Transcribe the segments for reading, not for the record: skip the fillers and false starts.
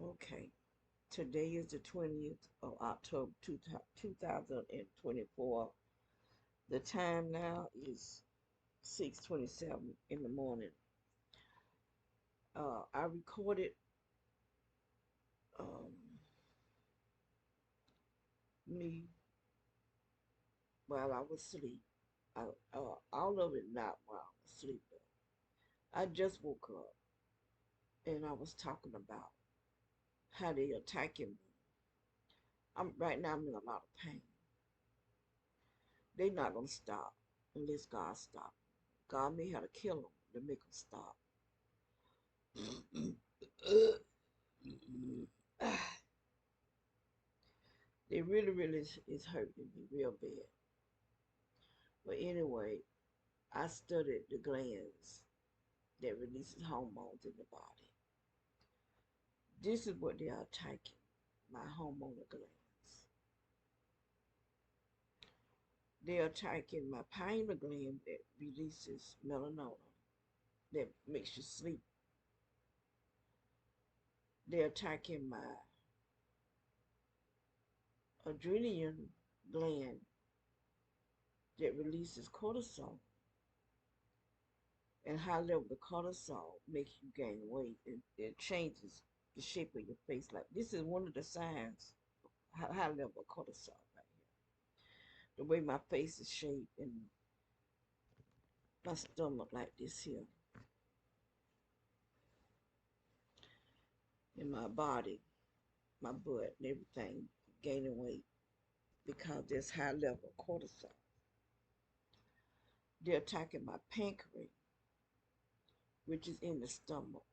Okay, today is the 20th of October 2024. The time now is 6:27 in the morning. I recorded um, me while I was asleep. All of it not while I was asleep though. I just woke up and I was talking about how they attacking me. Right now I'm in a lot of pain. They not gonna stop unless God stop. God may have to kill them to make them stop. They really is hurting me real bad. But anyway, I studied the glands that releases hormones in the body. This is what they are attacking, my hormonal glands. They're attacking my pineal gland that releases melatonin, that makes you sleep. They're attacking my adrenal gland that releases cortisol. And high level of cortisol makes you gain weight. It changes the shape of your face. Like this is one of the signs of high level of cortisol right here. The way my face is shaped and my stomach like this here. And my body, my butt and everything gaining weight because there's high level of cortisol. They're attacking my pancreas, which is in the stomach.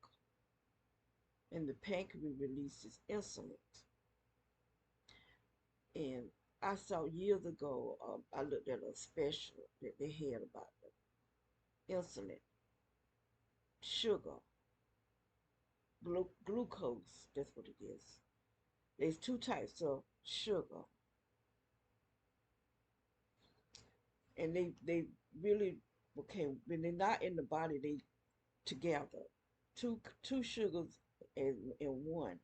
And the pancreas releases insulin. And I saw years ago, I looked at a special that they had about the insulin, sugar, glucose, that's what it is. There's two types of sugar. And they really, okay, when they're not in the body, they together. Two sugars in one.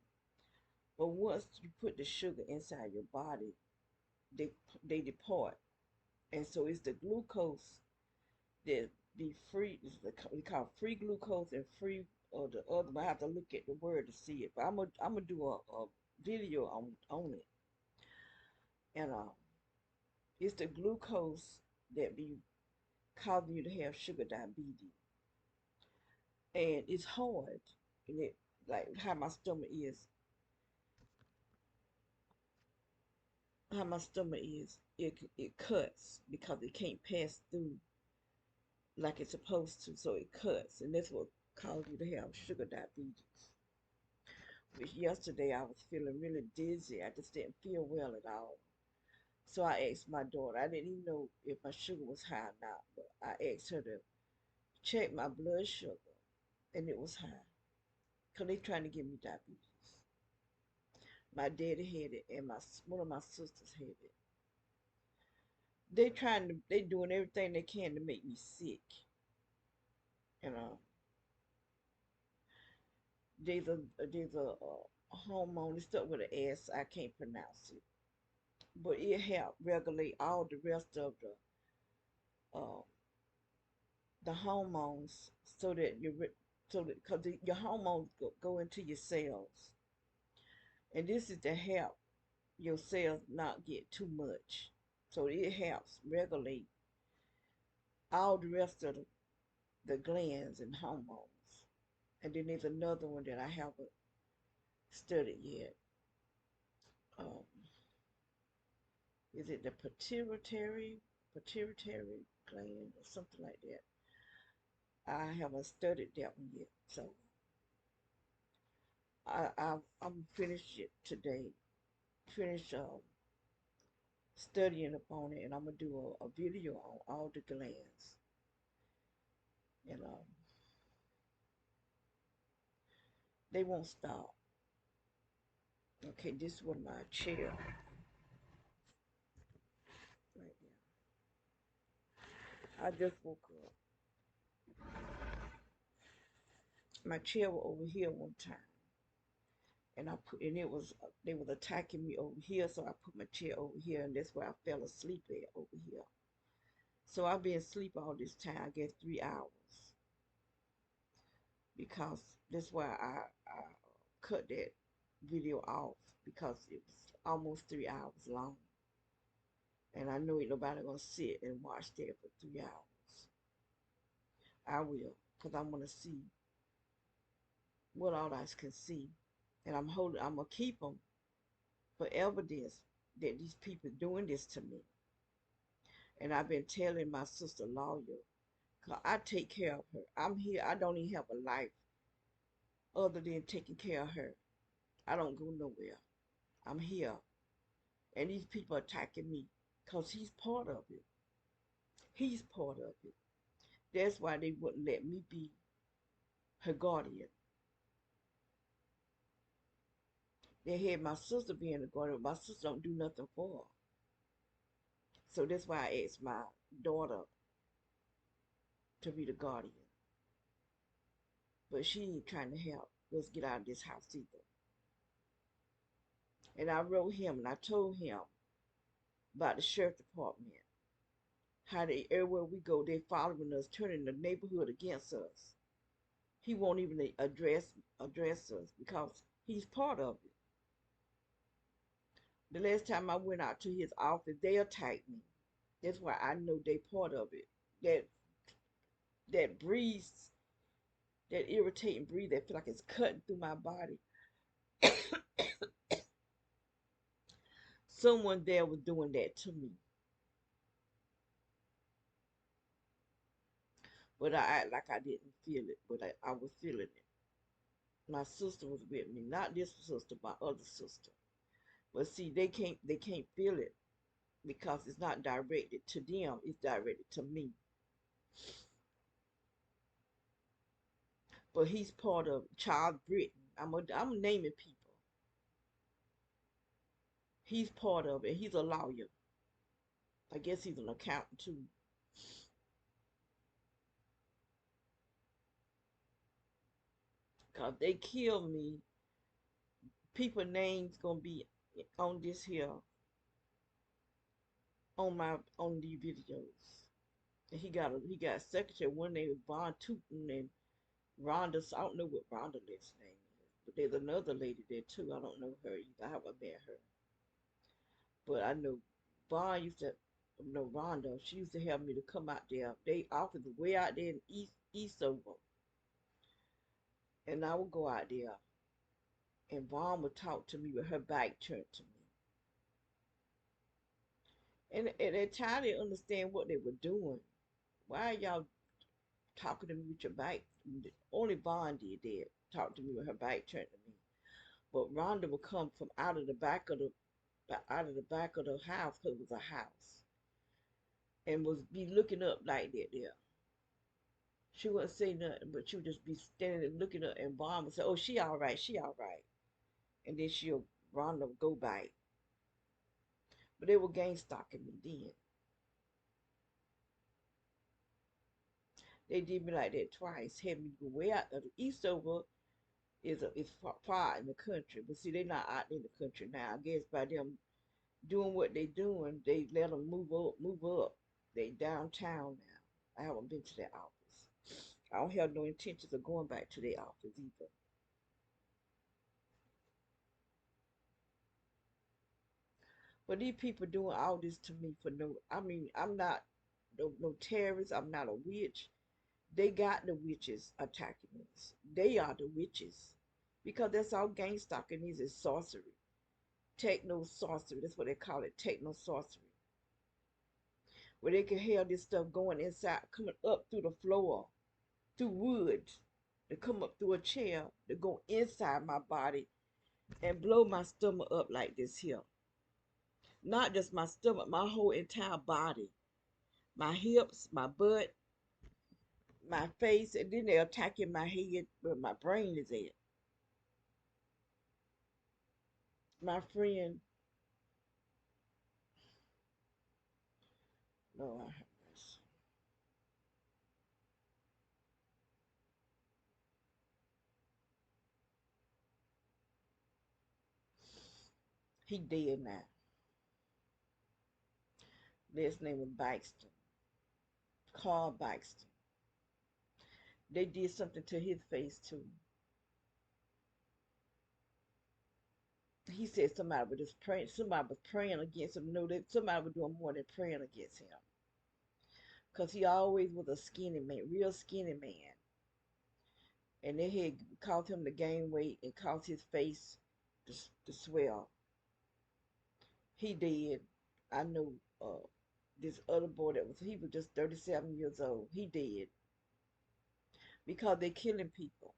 But once you put the sugar inside your body, they they depart. And so it's the glucose that be free. We call free glucose and free or the other. I have to look at the word to see it. But I'm gonna do a video on it. And it's the glucose that be causing you to have sugar diabetes. And it's hard. And it like how my stomach is, it cuts because it can't pass through like it's supposed to, so it cuts, and that's what causes you to have sugar diabetes. Which yesterday I was feeling really dizzy. I just didn't feel well at all. So I asked my daughter. I didn't even know if my sugar was high or not, but I asked her to check my blood sugar, and it was high. Cause they trying to give me diabetes. My daddy had it, and my one of my sisters had it. They doing everything they can to make me sick. You know, there's a hormone. It's stuck with an S. I can't pronounce it, but it help regulate all the rest of uh, the hormones so that because your hormones go into your cells, and this is to help your cells not get too much. So it helps regulate all the rest of the glands and hormones. And then there's another one that I haven't studied yet. Um, is it the pituitary gland or something like that? I haven't studied that one yet, so I'm finished it today. Finish studying upon it, and I'm gonna do a video on all the glands. And they won't stop. Okay, this was my chair right now. I just woke up. My chair was over here one time, and it was they was attacking me over here, so I put my chair over here, and that's where I fell asleep at over here. So I've been asleep all this time, I guess 3 hours, because that's why I cut that video off because it was almost 3 hours long, and I know ain't nobody gonna sit and watch that for 3 hours. I will, cause I want to see what all I can see, and I'm gonna keep them for evidence that these people doing this to me. And I've been telling my sister lawyer, cause I take care of her. I'm here. I don't even have a life other than taking care of her. I don't go nowhere. I'm here. And these people attacking me because he's part of it. He's part of it. That's why they wouldn't let me be her guardian. They had my sister being the guardian, but my sister don't do nothing for her. So that's why I asked my daughter to be the guardian. But she ain't trying to help us get out of this house either. And I wrote him and I told him about the sheriff department. How they everywhere we go, they following us, turning the neighborhood against us. He won't even address us because he's part of it. The last time I went out to his office, they attacked me. That's why I know they part of it. That that breeze, that irritating breeze that feel like it's cutting through my body. Someone there was doing that to me. But I act like I didn't feel it, but I was feeling it. My sister was with me, not this sister, my other sister. But see, they can't feel it because it's not directed to them, it's directed to me. But he's part of Charles Britain. I'm naming people. He's part of it. He's a lawyer. I guess he's an accountant too. Cause they kill me, people names gonna be on this here on these videos. And he got a secretary. One name is Von Tootin and Rhonda. I don't know what Rhonda last name is, but there's another lady there too. I don't know her either. I haven't met her, but I know Vaughn used to know Rhonda. She used to help me to come out there. They office way out there in Eastover, and I would go out there, and Vaughn would talk to me with her back turned to me. And at that time, they understand what they were doing. Why are y'all talking to me with your back? Only Vaughn did that. Talk to me with her back turned to me. But Rhonda would come from out of the back of the house, because it was a house, and was be looking up like that there. She wouldn't say nothing, but she would just be standing and looking up, and Vaughn would say, "Oh, she all right, she all right," and then Rhonda would go back. But they were gang stalking me then. They did me like that twice. Had me go way out of the Eastover is far in the country, but see they're not out in the country now. I guess by them doing what they doing, they let them move up, move up. They downtown now. I haven't been to their office. I don't have no intentions of going back to their office either. But these people doing all this to me for no. I mean, I'm not no terrorist. I'm not a witch. They got the witches attacking us. They are the witches, because that's all gang stalking is sorcery, techno sorcery. That's what they call it, techno sorcery, where they can hear this stuff going inside, coming up through the floor, through wood, to come up through a chair, to go inside my body and blow my stomach up like this here. Not just my stomach, my whole entire body, my hips, my butt, my face, and then they're attacking my head where my brain is at. My friend, no, I have this. He dead now. His name was Baxter. Carl Baxter. They did something to his face too. He said somebody was just praying. Somebody was praying against him. No, that somebody was doing more than praying against him. Cause he always was a skinny man, real skinny man, and they had caused him to gain weight and caused his face to swell. He did. I know this other boy that was he was just 37 years old. He did because they killing people.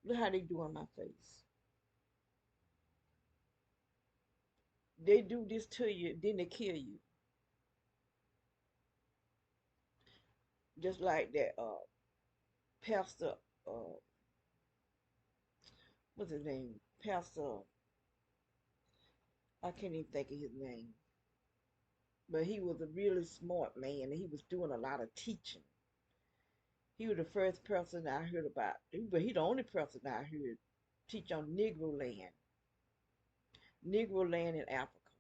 Look how they do on my face. They do this to you, then they kill you. Just like that pastor what's his name? Pastor I can't even think of his name. But he was a really smart man and he was doing a lot of teaching. He was the first person I heard about, but he the only person I heard teach on Negro land in Africa.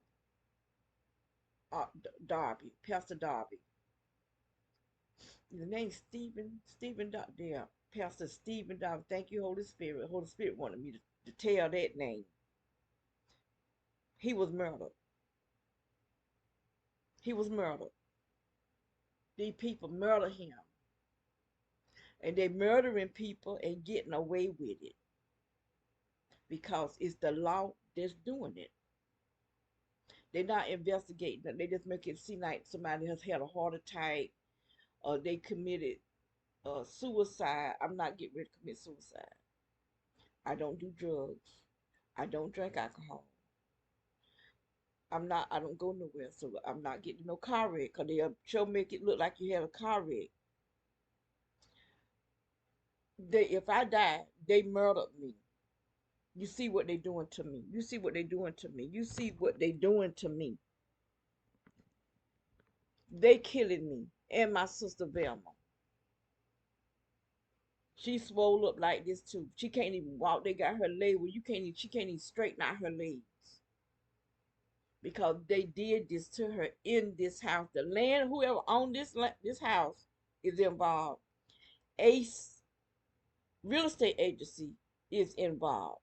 Darby, Pastor Darby. The name Stephen there, Pastor Stephen Darby. Thank you, Holy Spirit. Holy Spirit wanted me to tell that name. He was murdered. He was murdered. These people murder him, and they murdering people and getting away with it because it's the law that's doing it. They're not investigating it. They just make it seem like somebody has had a heart attack or they committed suicide. I'm not getting ready to commit suicide. I don't do drugs. I don't drink alcohol. I don't go nowhere, so I'm not getting no car wreck because they'll sure make it look like you had a car wreck. If I die, they murdered me. You see what they doing to me. You see what they doing to me. You see what they doing to me. They killing me and my sister Velma. She swole up like this too. She can't even walk. They got her leg where you can't even, she can't even straighten out her legs because they did this to her in this house. The land, whoever owned this house is involved. Ace Real Estate Agency is involved,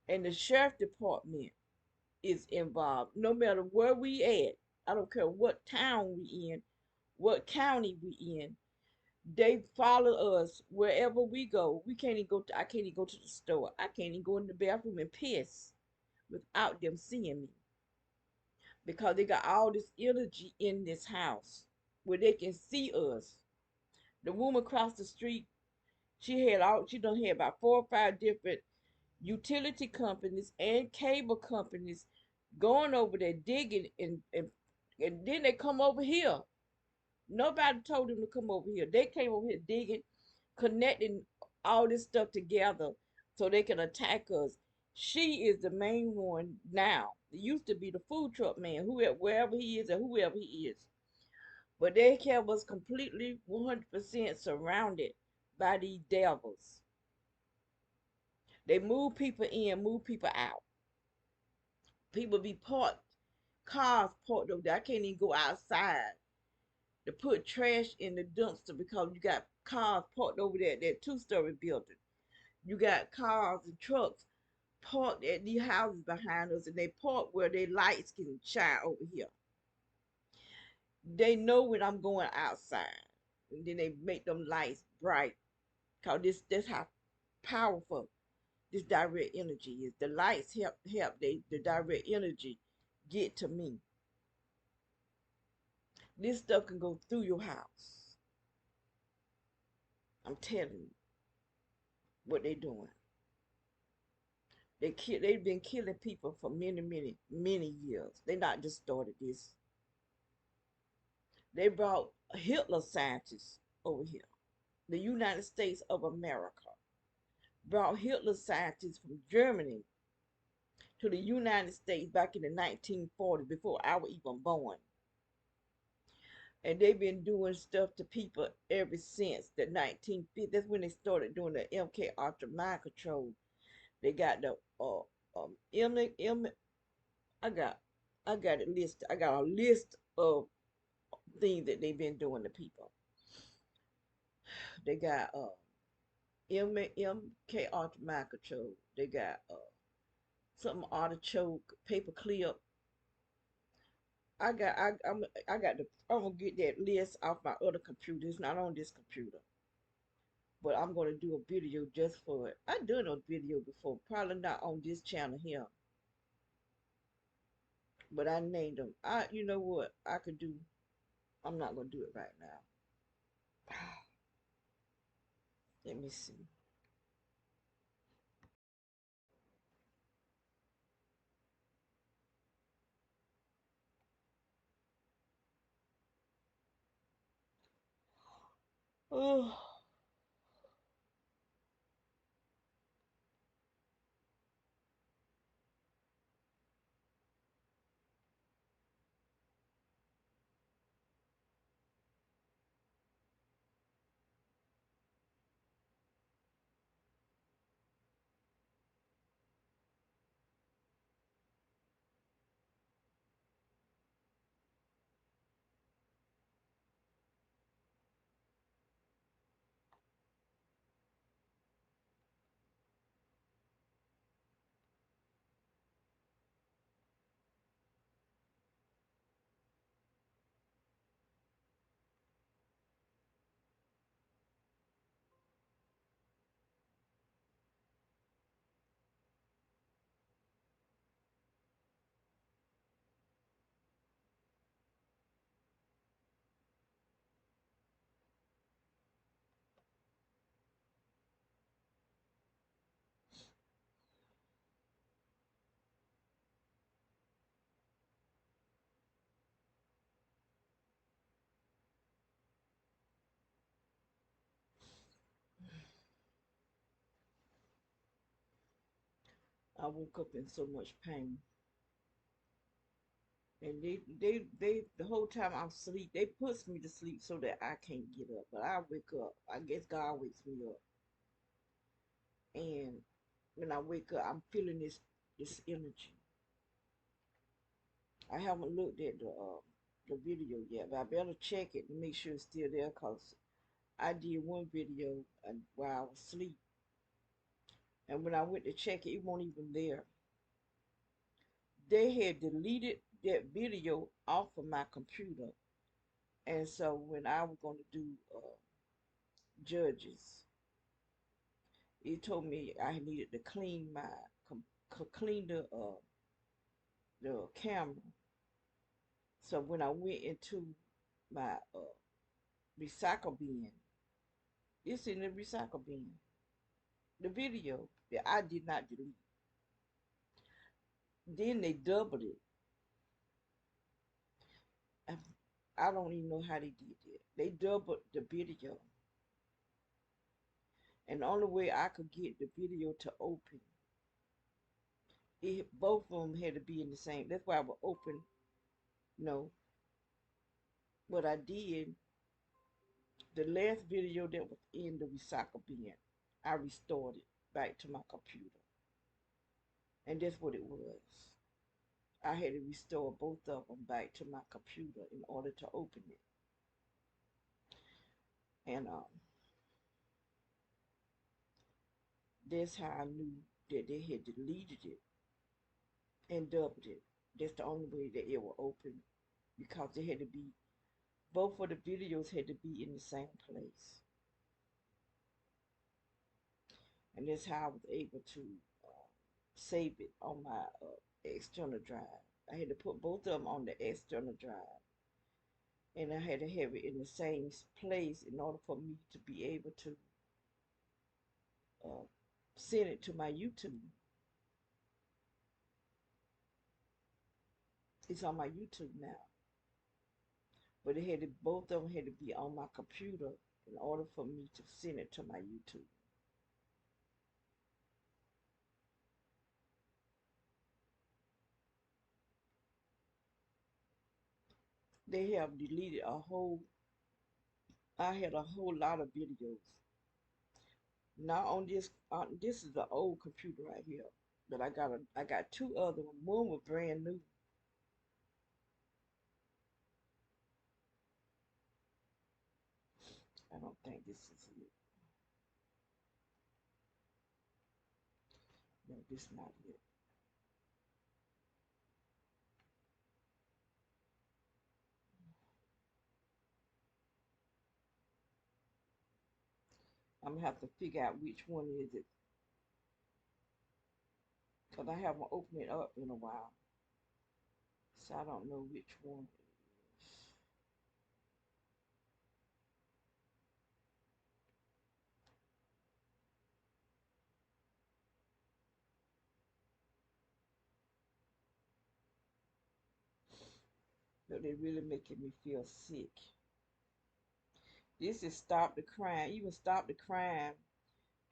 and the sheriff department is involved. No matter where we at, I don't care what town we in, what county we in. They follow us wherever we go. We can't even go to, I can't even go to the store. I can't even go in the bathroom and piss without them seeing me. Because they got all this energy in this house where they can see us. The woman across the street, she done had about 4 or 5 different utility companies and cable companies going over there digging and then they come over here. Nobody told them to come over here. They came over here digging, connecting all this stuff together so they can attack us. She is the main one now. It used to be the food truck man, whoever, wherever he is or whoever he is. But they have us completely 100% surrounded by these devils. They move people in, move people out. People be parked, cars parked over there. I can't even go outside to put trash in the dumpster because you got cars parked over there at that 2-story building. You got cars and trucks parked at these houses behind us, and they park where their lights can shine over here. They know when I'm going outside, and then they make them lights bright. Cause that's how powerful this direct energy is. The lights help the direct energy get to me. This stuff can go through your house. I'm telling you what they doing. They've been killing people for many years. They not just started this. They brought Hitler scientists over here. The United States of America brought Hitler scientists from Germany to the United States back in the 1940s before I was even born. And they've been doing stuff to people ever since the 1950s. That's when they started doing the MK Ultra mind control. They got the M M. I got I got a list. I got a list of things that they've been doing to people. They got MK Ultra mind control. They got something artichoke paper clip. I got the I'm gonna get that list off my other computer. It's not on this computer, but I'm gonna do a video just for it. I done a video before, probably not on this channel here, but I named them. You know what I could do? I'm not gonna do it right now. Let me see. Oh, I woke up in so much pain, and the whole time I'm asleep, they puts me to sleep so that I can't get up, but I wake up. I guess God wakes me up, and when I wake up, I'm feeling this energy. I haven't looked at the video yet, but I better check it to make sure it's still there, cause I did one video while I was asleep, and when I went to check it, it wasn't even there. They had deleted that video off of my computer, and so when I was going to do judges, it told me I needed to clean my clean the camera. So when I went into my recycle bin, it's in the recycle bin. The video that I did not delete. Then they doubled it. I, I don't even know how they did that. They doubled the video, and the only way I could get the video to open, both of them had to be in the same. That's why I would open. No, what I did, the last video that was in the recycle bin, I restored it back to my computer, and that's what it was. I had to restore both of them back to my computer in order to open it, and that's how I knew that they had deleted it and dubbed it. That's the only way that it will open, because they had to be, both of the videos had to be in the same place. And that's how I was able to save it on my external drive. I had to put both of them on the external drive, and I had to have it in the same place in order for me to be able to uh, send it to my YouTube. It's on my YouTube now, but it had to, both of them had to be on my computer in order for me to send it to my YouTube. They have deleted a whole. I had a whole lot of videos. Not on this. This is the old computer right here. But I got two other ones. One was brand new. I don't think this is it. No, this is not it. I'm gonna have to figure out which one is it, cause I haven't opened it up in a while, so I don't know which one it is. But they really making me feel sick. This is Stop the Crime. Even Stop the Crime.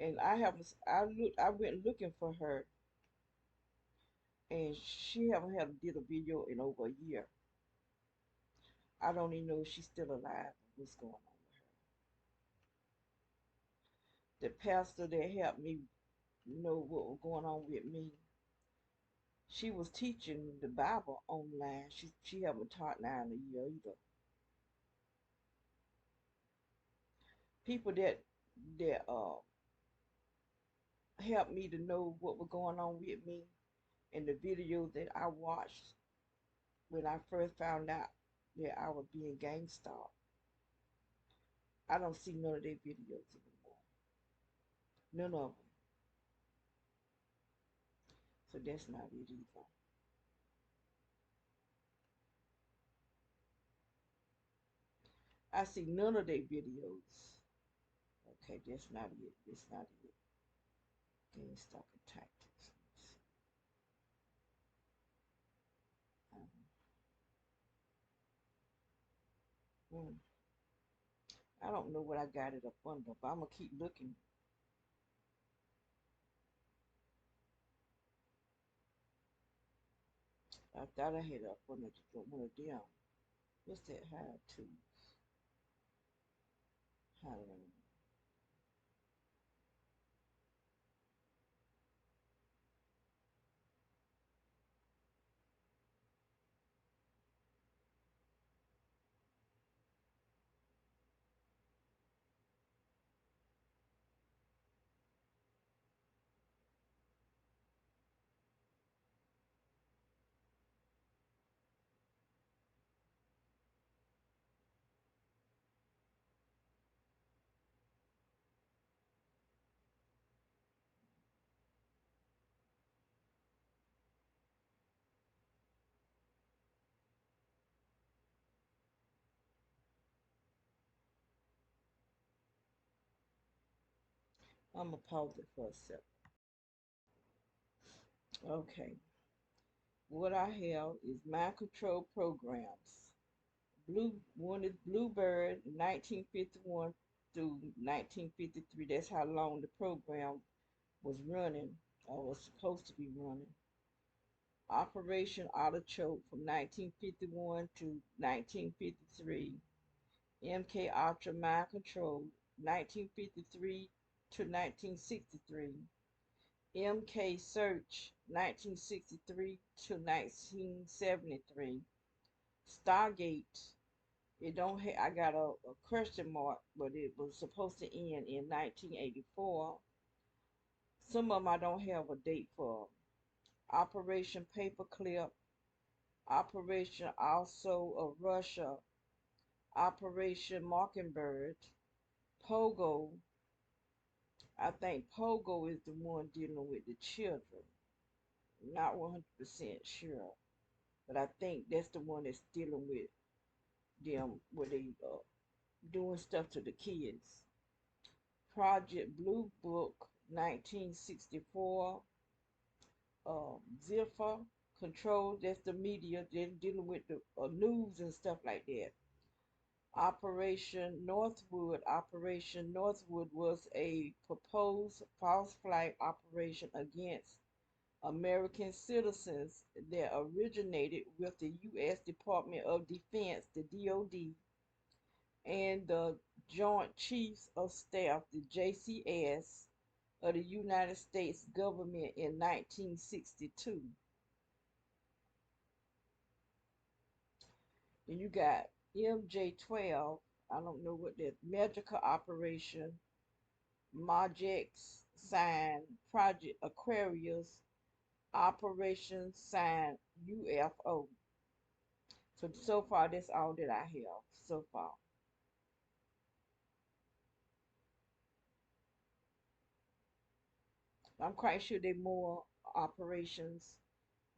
And I haven't. I went looking for her, and she haven't had did a video in over a year. I don't even know if she's still alive. What's going on with her? The pastor that helped me know what was going on with me. She was teaching the Bible online. She haven't taught now in a year either. People that helped me to know what was going on with me, and the videos that I watched when I first found out that I was being gang stalked. I don't see none of their videos anymore. None of them. So that's not it either. I see none of their videos. Okay, that's not it. That's not it. Gang stalking tactics. Um, I don't know what I got it up under, but I'm gonna keep looking. I thought I had it up under one of them. What's that? How to? How to? I'm gonna pause it for a sec. Okay. What I have is mind control programs. One is Bluebird, 1951 through 1953. That's how long the program was running, or was supposed to be running. Operation Artichoke from 1951 to 1953. MK Ultra Mind Control, 1953 to 1963. MK Search, 1963 to 1973. Stargate, it don't ha- I got a question mark, but it was supposed to end in 1984. Some of them I don't have a date for. Operation Paperclip, Operation Also of Russia, Operation Mockingbird, Pogo. I think Pogo is the one dealing with the children. Not 100% sure, but I think that's the one that's dealing with them where they doing stuff to the kids. Project Blue Book, 1964. Ziffer Control, that's the media. They're dealing with the news and stuff like that. Operation Northwood was a proposed false flag operation against American citizens that originated with the U.S. Department of Defense, the DoD, and the Joint Chiefs of Staff, the JCS, of the United States government in 1962. Then you got MJ-12, I don't know what that, Magical Operation, Majex sign, Project Aquarius, Operation sign UFO. So far, that's all that I have so far. I'm quite sure there are more operations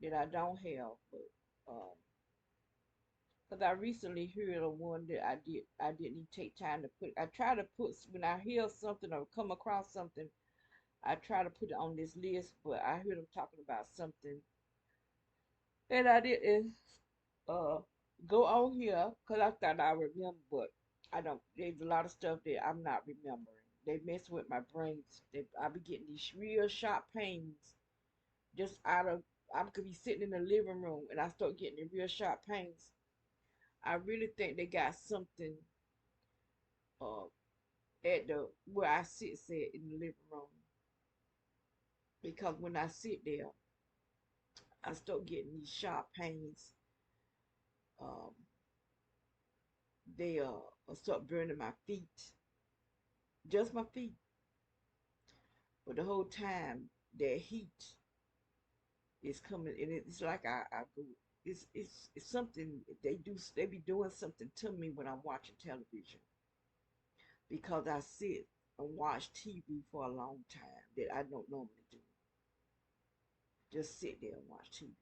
that I don't have, but because I recently heard of one that I didn't even take time to put. I try to put when I hear something or come across something, I try to put it on this list. But I heard them talking about something, and I didn't uh go on here because I thought I remember, but I don't. There's a lot of stuff that I'm not remembering. They mess with my brains. I be getting these real sharp pains just out of. I could be sitting in the living room and I start getting the real sharp pains. I really think they got something uh at the where I sit in the living room because when I sit there, I start getting these sharp pains. Um, they start burning my feet, just my feet. But the whole time, that heat is coming, and it's like I go. It's something they do. They be doing something to me when I'm watching television because I sit and watch TV for a long time that I don't normally do. Just sit there and watch TV.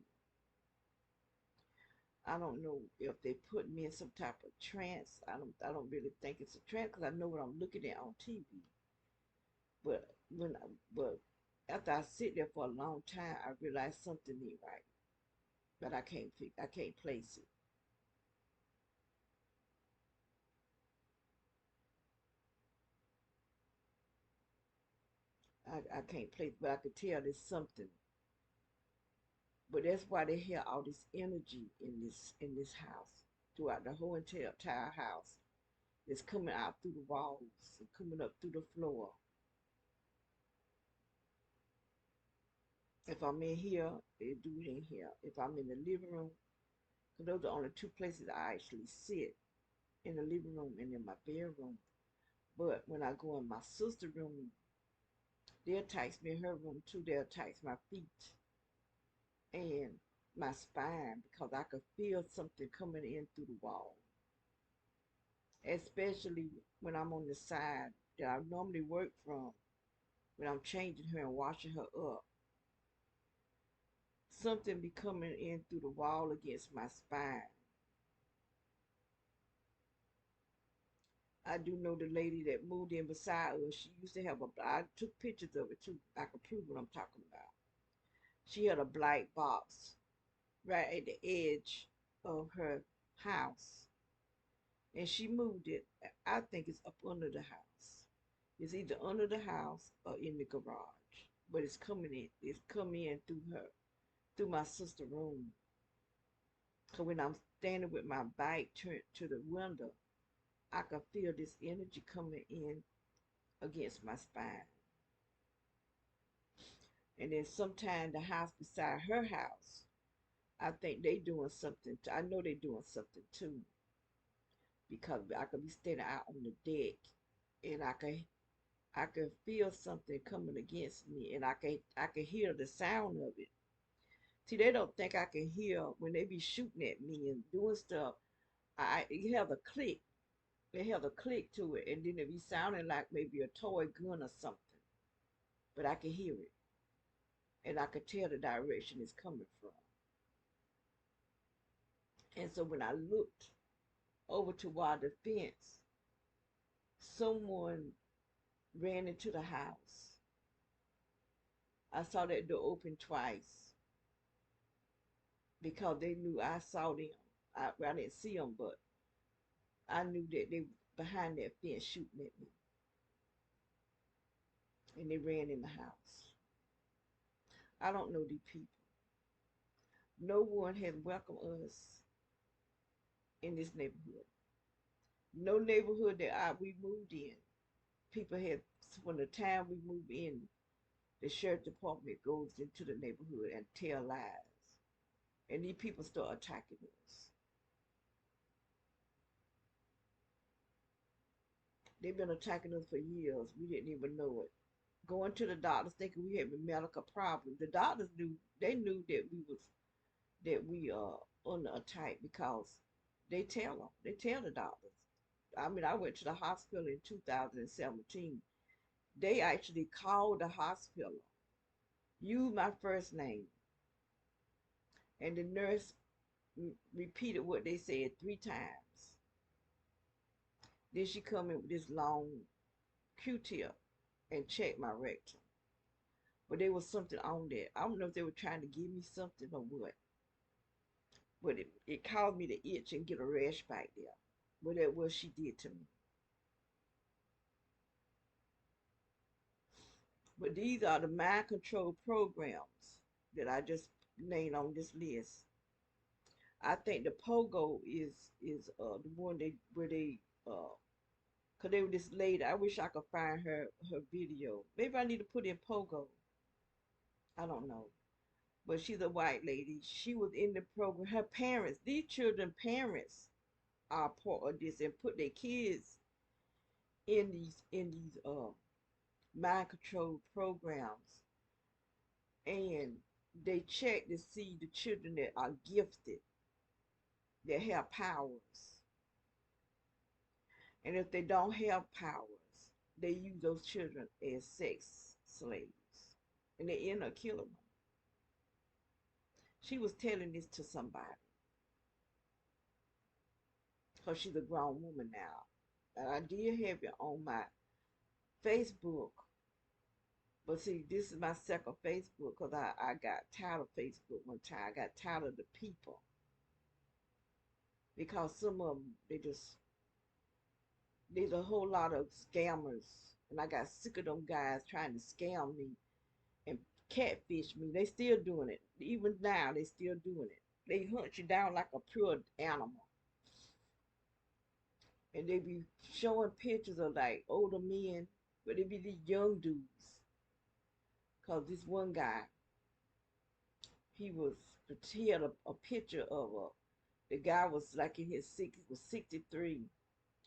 I don't know if they put me in some type of trance. I don't really think it's a trance because I know what I'm looking at on TV. But but after I sit there for a long time, I realize something ain't right. But I can't place it. I can't place, but I could tell there's something. But that's why they hear all this energy in this house throughout the whole entire house. It's coming out through the walls and coming up through the floor. If I'm in here, they do it in here. If I'm in the living room, because those are only two places I actually sit, in the living room and in my bedroom. But when I go in my sister's room, they'll tax me in her room too. They'll tax my feet and my spine because I could feel something coming in through the wall. Especially when I'm on the side that I normally work from, when I'm changing her and washing her up. Something be coming in through the wall against my spine. I do know the lady that moved in beside us. She used to have a. I took pictures of it too. I can prove what I'm talking about. She had a black box right at the edge of her house, and she moved it. I think it's up under the house. It's either under the house or in the garage, but it's coming in. It's coming in through through my sister's room. So when I'm standing with my back turned to the window, I can feel this energy coming in against my spine. And then sometime the house beside her house, I think they doing something. I know they doing something too because I could be standing out on the deck and I can feel something coming against me and I can hear the sound of it. See, they don't think I can hear when they be shooting at me and doing stuff. It have a click. They have a click to it, and then it be sounding like maybe a toy gun or something. But I can hear it, and I can tell the direction it's coming from. And so when I looked over toward the fence, someone ran into the house. I saw that door open twice because they knew I saw them. I didn't see them, but I knew that they were behind that fence shooting at me, and they ran in the house. I don't know these people. No one has welcomed us in this neighborhood. No neighborhood that we moved in. People had, from the time we moved in, the sheriff department goes into the neighborhood and tell lies. And these people start attacking us. They've been attacking us for years. We didn't even know it. Going to the doctors thinking we had medical problems. The doctors knew, they knew that we under attack because they tell them. They tell the doctors. I mean, I went to the hospital in 2017. They actually called the hospital, used my first name, and the nurse repeated what they said 3 times. Then she come in with this long Q-tip and checked my rectum. But there was something on there. I don't know if they were trying to give me something or what. But it caused me to itch and get a rash back there. But that was what she did to me. But these are the mind control programs that I just named on this list. I think the pogo the one they where they cause they were this lady. I wish I could find her video. Maybe I need to put in pogo. I don't know. But she's a white lady. She was in the program. Her parents, these children parents are part of this and put their kids in these mind control programs, and they check to see the children that are gifted, that have powers. And if they don't have powers, they use those children as sex slaves. And they end up killing them. She was telling this to somebody. Because she's a grown woman now. And I did have it on my Facebook. But see, this is my second Facebook because I got tired of Facebook one time. I got tired of the people. Because some of them, there's a whole lot of scammers. And I got sick of them guys trying to scam me and catfish me. They still doing it. Even now, they still doing it. They hunt you down like a pure animal. And they be showing pictures of like older men, but they be these young dudes. Cause this one guy, he was he had a picture of the guy was like in his 60s, was 63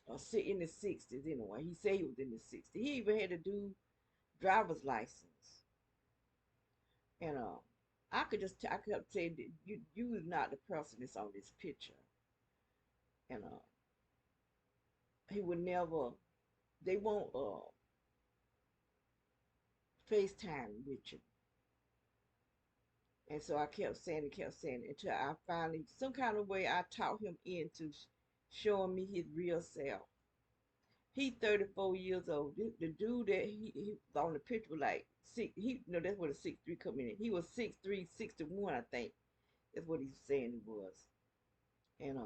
or in the 60s anyway. He said he was in the 60s. He even had to do driver's license. And I kept saying that you is not the person that's on this picture. And he would never. They won't FaceTime with you. And so I kept saying it until I finally, some kind of way, I talked him into showing me his real self. He 34 years old. The dude that he on the picture was like six. That's what a 6'3" come in. He was 6'3", 61, I think. That's what he's saying he was. And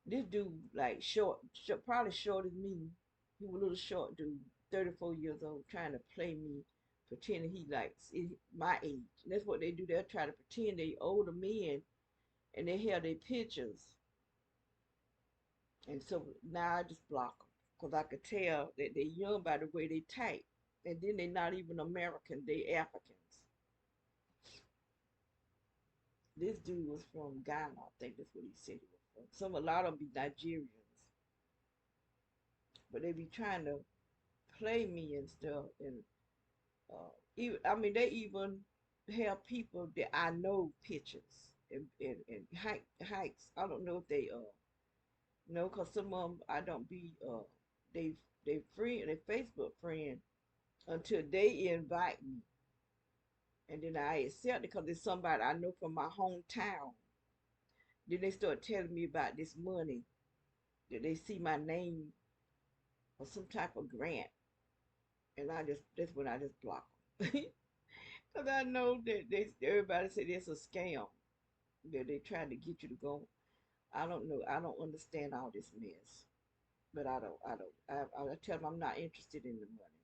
this dude like probably short as me. He was a little short dude, 34 years old, trying to play me, pretending he like my age. And that's what they do. They'll try to pretend they older men, and they have their pictures. And so now I just block them because I could tell that they're young by the way they type. And then they're not even American, they Africans. This dude was from Ghana, I think that's what he said he was from. A lot of them be Nigerians, but they be trying to play me and stuff. And I mean, they even have people that I know pictures and hikes. I don't know if they no, cause some of them I don't be they Facebook friend until they invite me, and then I accept it because it's somebody I know from my hometown. Then they start telling me about this money that they see my name or some type of grant, and that's when I just block them. Cause I know that everybody say it's a scam that they trying to get you to go. I don't know. I don't understand all this mess. But I tell them I'm not interested in the money.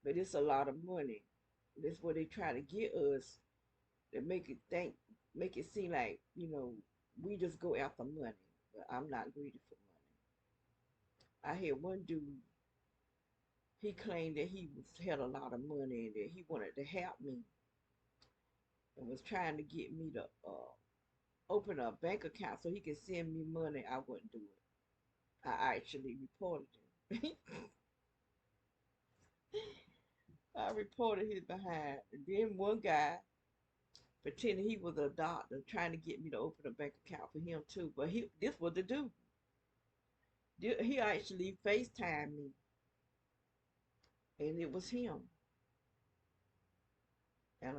But it's a lot of money. That's what they try to get us to make it seem like, we just go after money. But I'm not greedy for money. I had one dude, he claimed that had a lot of money and that he wanted to help me and was trying to get me to open a bank account so he could send me money. I wouldn't do it. I actually reported him. I reported his behind. And then one guy pretending he was a doctor trying to get me to open a bank account for him too. But this was the dude. He actually FaceTimed me, and it was him. And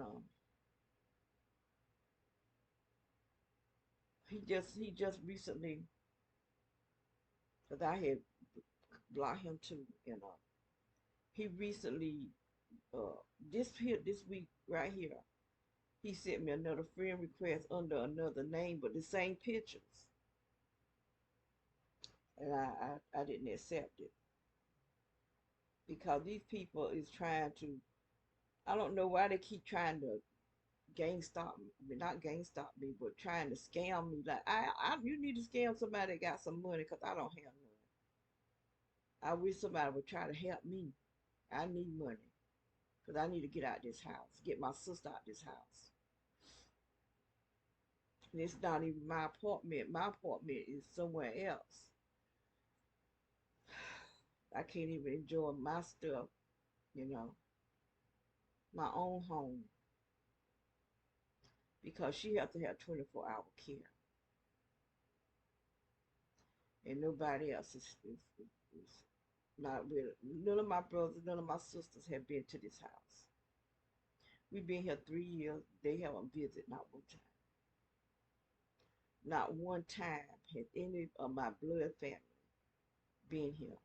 he just recently, because I had blocked him too, and he recently this week right here, he sent me another friend request under another name, but the same pictures, and I didn't accept it because these people is trying to. I don't know why they keep trying to gang stop me. I mean, not gang stop me, but trying to scam me. Like you need to scam somebody that got some money because I don't have none. I wish somebody would try to help me. I need money because I need to get out this house, get my sister out this house. And it's not even my apartment. My apartment is somewhere else. I can't even enjoy my stuff, you know, my own home because she has to have 24-hour care. And nobody else is not really. None of my brothers, none of my sisters have been to this house. We've been here 3 years. They haven't visited not one time. Not one time has any of my blood family been here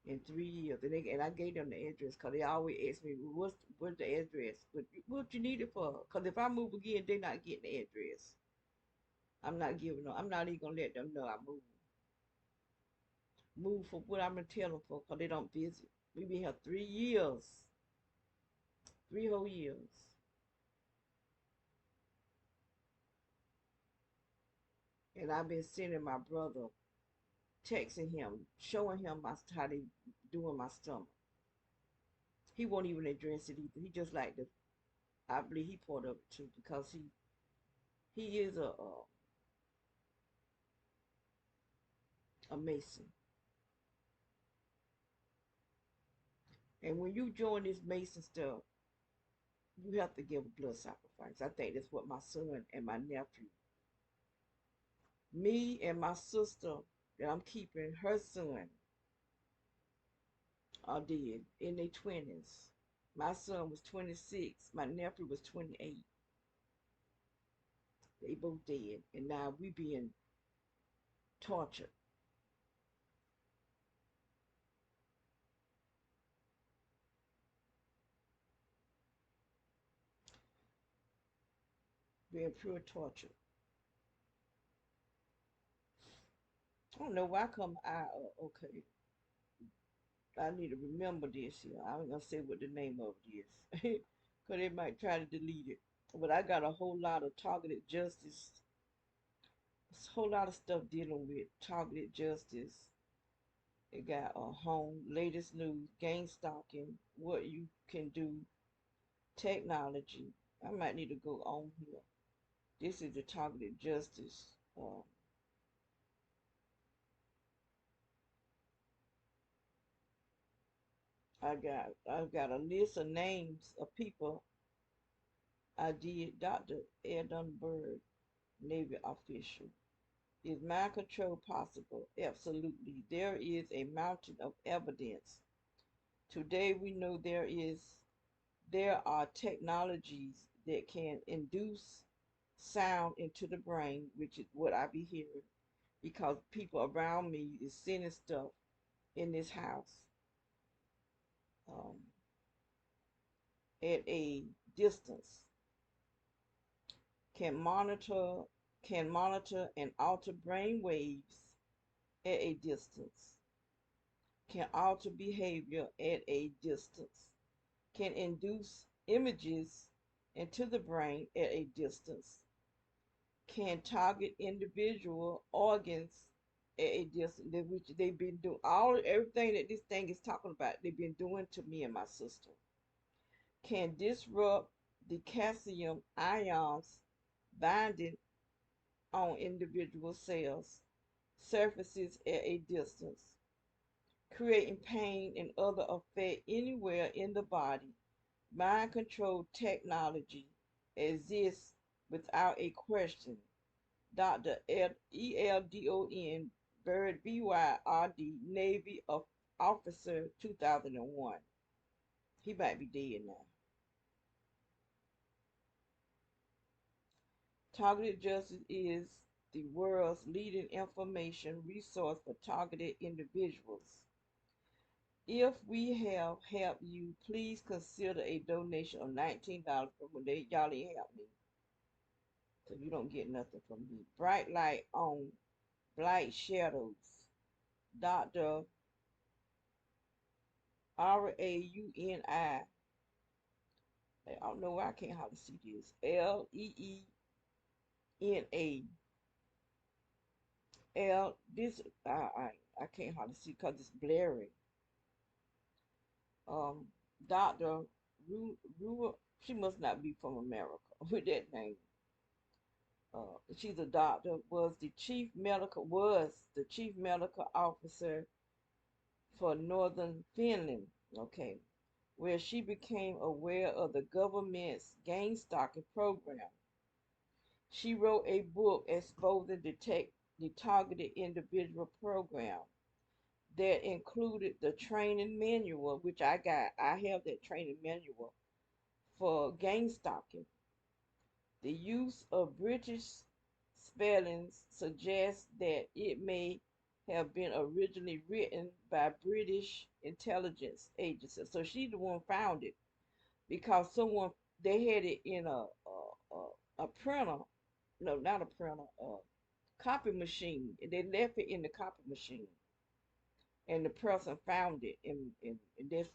in 3 years. And I gave them the address because they always ask me, well, what's the address? What you need it for? Because if I move again, they're not getting the address. I'm not giving them. I'm not even going to let them know I moved. Move for what I'm going to tell them for because they don't visit. We've been here 3 years. 3 whole years. And I've been sending my brother, texting him, showing him how they doing my stomach. He won't even address it either. He just like the. I believe he part of it too because he is a Mason. And when you join this Mason stuff, you have to give a blood sacrifice. I think that's what my son and my nephew, me and my sister that I'm keeping, her son are dead in their 20s. My son was 26. My nephew was 28. They both dead. And now we being tortured. Being pure torture. I don't know why come okay. I need to remember this here. I'm gonna say what the name of it is. Cause they might try to delete it. But I got a whole lot of targeted justice. A whole lot of stuff dealing with targeted justice. It got a home, latest news, gang stalking, what you can do, technology. I might need to go on here. This is the targeted justice. I've got a list of names of people I did. Dr. Edinburgh, Navy official. Is mind control possible? Absolutely. There is a mountain of evidence. Today we know there are technologies that can induce sound into the brain, which is what I be hearing, because people around me is sending stuff in this house um, at a distance. Can monitor and alter brain waves at a distance. Can alter behavior at a distance. can induce images into the brain at a distance, can target individual organs at a distance, which they've been doing all everything that this thing is talking about, they've been doing to me and my sister, can disrupt the calcium ions binding on individual cells, surfaces at a distance, creating pain and other effect anywhere in the body. Mind control technology exists without a question. Dr. Eldon Bird, BYRD, Navy Officer, 2001. He might be dead now. Targeted justice is the world's leading information resource for targeted individuals. If we have helped you, please consider a donation of $19 from when y'all ain't help me. So you don't get nothing from me. Bright light on blight shadows. Dr. Rauni. I don't know why I can't hardly see this. Leena. This I can't hardly see because it's blurry. Um, Dr. She must not be from America with that name. She's a doctor. Was the chief medical officer for Northern Finland. Okay, where she became aware of the government's gang stalking program. She wrote a book exposing the targeted individual program that included the training manual, which I got. I have that training manual for gang stalking. The use of British spellings suggests that it may have been originally written by British intelligence agencies. So she the one found it because someone they had it in a printer. No, not a printer. A copy machine. They left it in the copy machine, and the person found it, and that's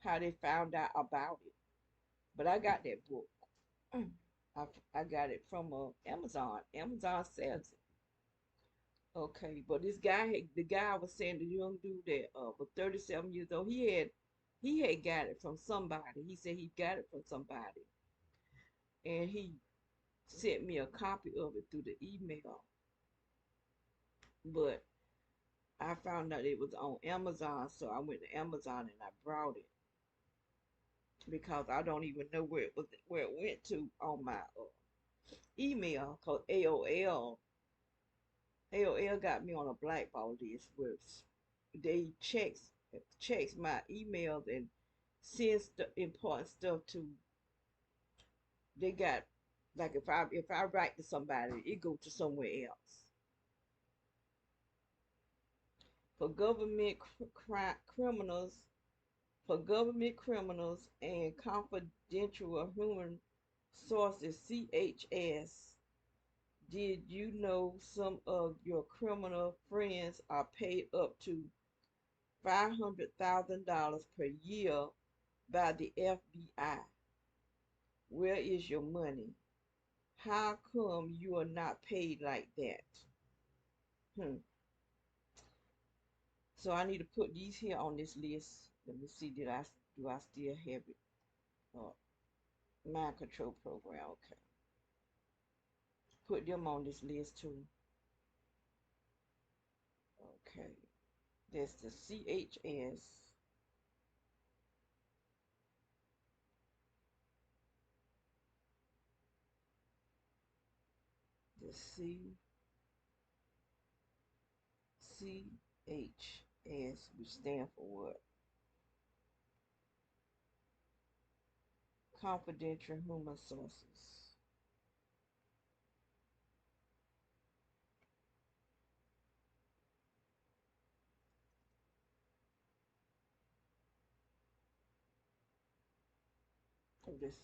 how they found out about it. But I got that book. I got it from Amazon. Amazon sells it. Okay, but the guy was saying the young dude that was 37 years old. He had got it from somebody. He said he got it from somebody, and he sent me a copy of it through the email. But I found out it was on Amazon, so I went to Amazon and I brought it because I don't even know where it went to on my email. Cause AOL got me on a blackball list where they checks my emails and sends the important stuff to. They got like if I write to somebody, it go to somewhere else. For government criminals, and confidential human sources, CHS. Did you know some of your criminal friends are paid up to $500,000 per year by the FBI? Where is your money? How come you are not paid like that? Hmm. So I need to put these here on this list. Let me see. Do I still have it? Uh, Mind control program. Okay. Put them on this list too. Okay. That's the CHS. The CHS, which stand for what? Confidential human sources. Oh, this.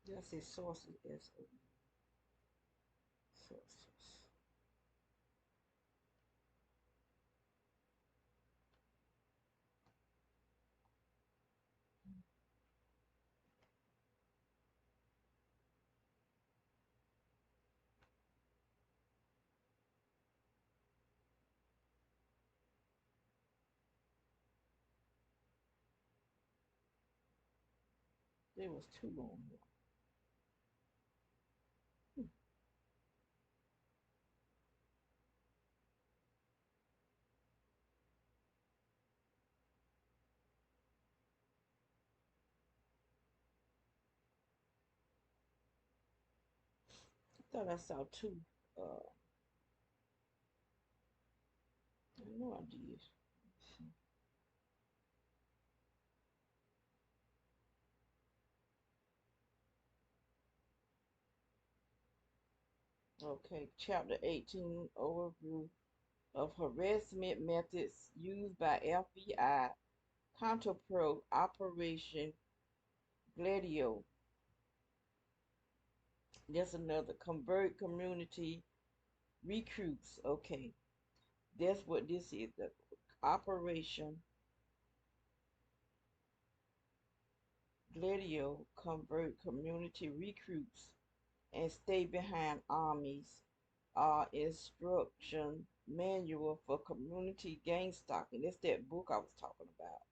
That's a sources, sources. There was two on here. I thought I saw two. I know I did. Okay, chapter 18 overview of harassment methods used by FBI Counterpro Operation Gladio. There's another convert community recruits. Okay, that's what this is. The Operation Gladio convert community recruits and stay behind armies. Instruction manual for community gang stalking. That's that book I was talking about.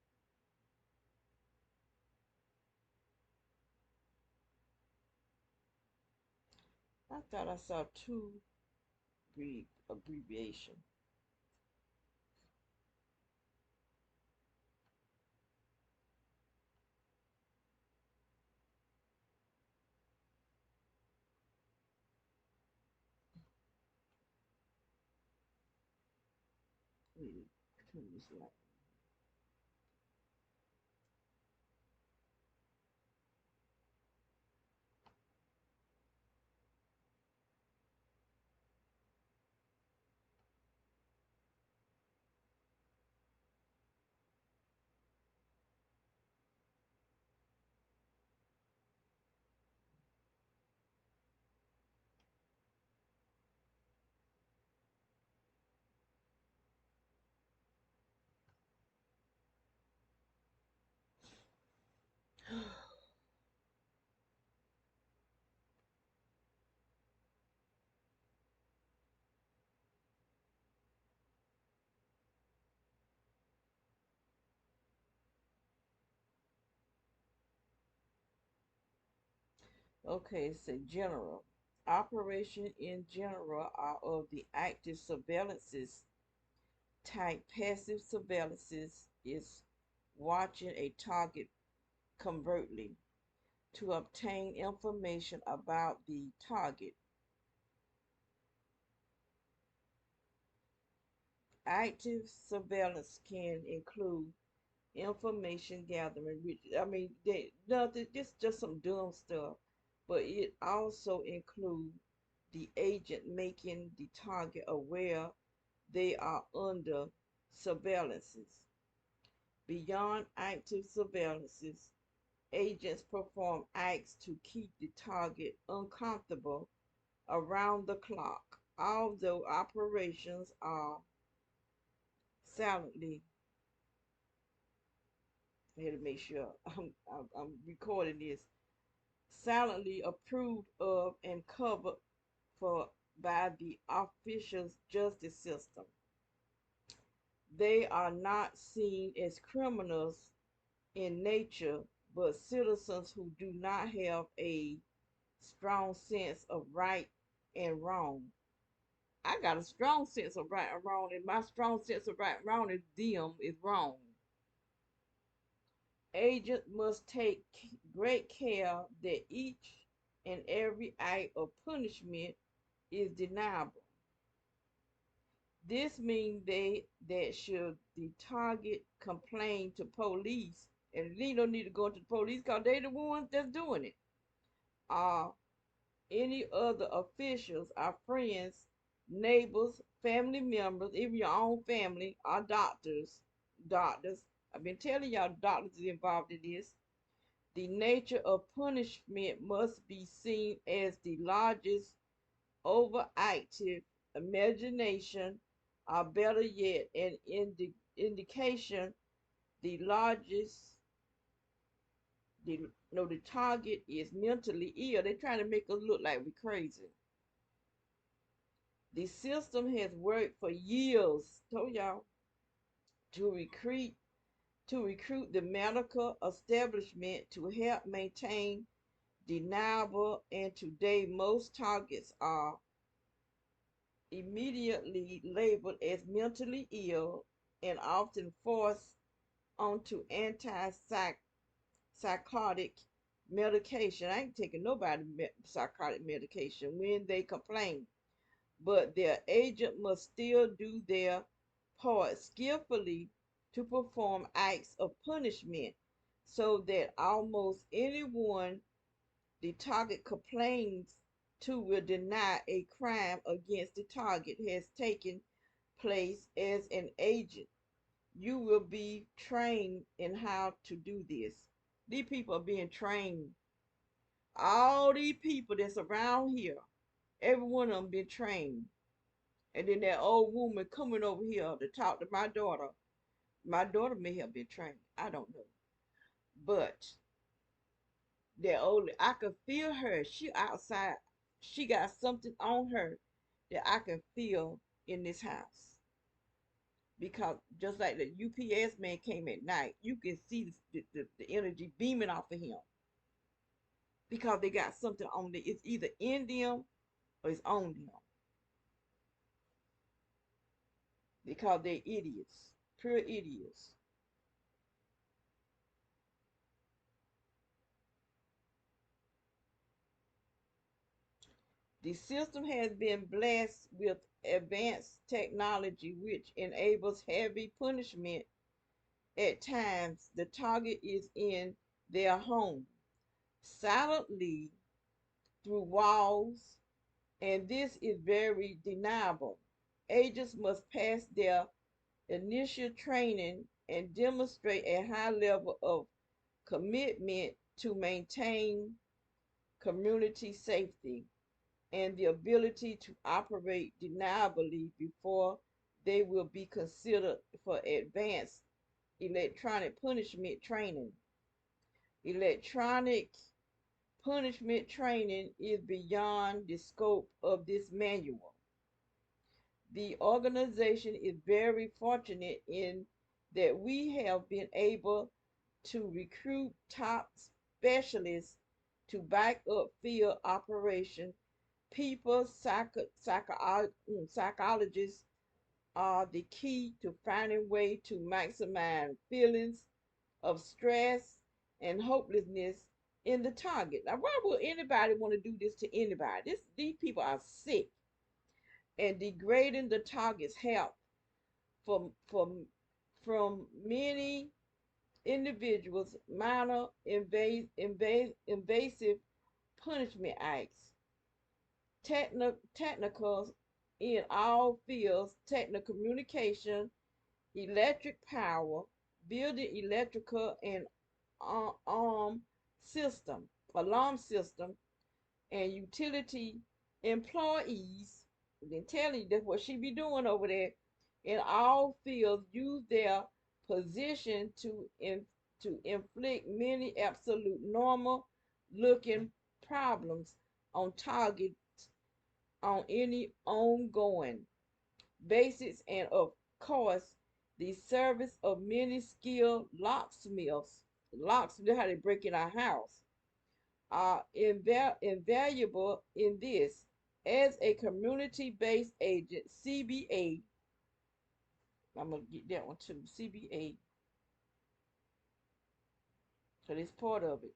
I thought I saw two abbreviation. Turn this light. Okay, so general. Operation in general are of the active surveillances type. Passive surveillances is watching a target covertly to obtain information about the target. Active surveillance can include information gathering, which I mean, nothing. This just some dumb stuff, but it also includes the agent making the target aware they are under surveillances. Beyond active surveillances, agents perform acts to keep the target uncomfortable around the clock, although operations are silently. I had to make sure I'm recording this. Silently approved of and covered for by the official justice system. They are not seen as criminals in nature, but citizens who do not have a strong sense of right and wrong. I got a strong sense of right and wrong, and my strong sense of right and wrong is them is wrong. Agents must take great care that each and every act of punishment is deniable. This means that should the target complain to police, and they don't need to go to the police because they the ones that's doing it, or any other officials, our friends, neighbors, family members, even your own family, our doctors. Doctors. I've been telling y'all doctors is involved in this. The nature of punishment must be seen as the largest overactive imagination, or better yet, an indication the largest the target is mentally ill. They're trying to make us look like we're crazy. The system has worked for years, told y'all, to recruit the medical establishment to help maintain deniable, and today most targets are immediately labeled as mentally ill and often forced onto psychotic medication. I ain't taking nobody psychotic medication when they complain, but their agent must still do their part skillfully to perform acts of punishment so that almost anyone the target complains to will deny a crime against the target has taken place as an agent. You will be trained in how to do this. These people are being trained. All these people that's around here, every one of them been trained. And then that old woman coming over here to talk to my daughter. My daughter may have been trained. I don't know. But that old, I could feel her. She outside. She got something on her that I can feel in this house. Because just like the UPS man came at night, you can see the energy beaming off of him. Because they got something on them. It's either in them or it's on them. Because they're idiots. Pure idiots. The system has been blessed with advanced technology which enables heavy punishment. At times, the target is in their home, silently through walls, and this is very deniable. Agents must pass their initial training and demonstrate a high level of commitment to maintain community safety and the ability to operate deniably before they will be considered for advanced electronic punishment training. Electronic punishment training is beyond the scope of this manual. The organization is very fortunate in that we have been able to recruit top specialists to back up field operations. People, psychologists are the key to finding way to maximize feelings of stress and hopelessness in the target. Now, why would anybody want to do this to anybody? These people are sick and degrading the target's health from many individuals. Minor invasive punishment acts, technicals in all fields, technical communication, electric power, building electrical and arm system, alarm system, and utility employees. Been telling you that's what she be doing over there. In all fields, use their position to inflict many absolute normal looking problems on targets on any ongoing basis, and of course the service of many skilled locksmiths. Locksmiths, how they break in our house, are invaluable in this. As a community-based agent, CBA, I'm gonna get that one too. CBA, so it's part of it.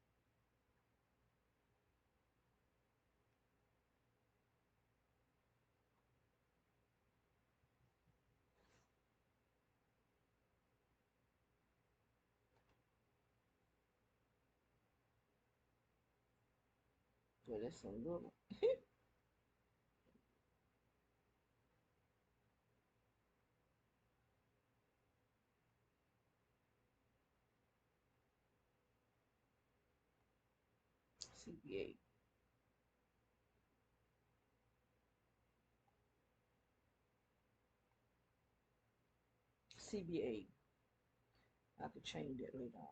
So that's some little. CBA. CBA. I could change that later on.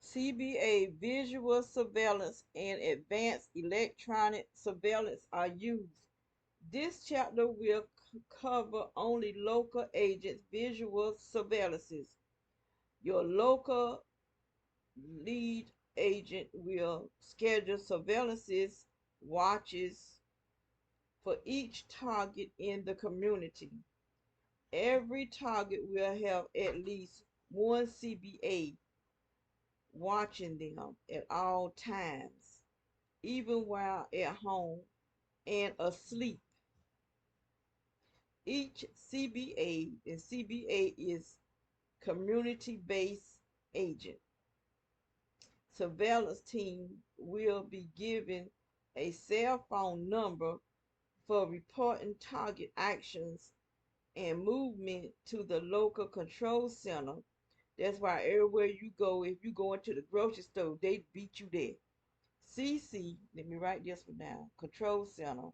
CBA visual surveillance and advanced electronic surveillance are used. This chapter will cover only local agents' visual surveillances. Your local lead agent will schedule surveillances watches for each target in the community. Every target will have at least one CBA watching them at all times, even while at home and asleep. Each CBA, and CBA is community-based agent. Surveillance team will be given a cell phone number for reporting target actions and movement to the local control center. That's why everywhere you go, if you go into the grocery store, they beat you there. CC, let me write this one down. Control center.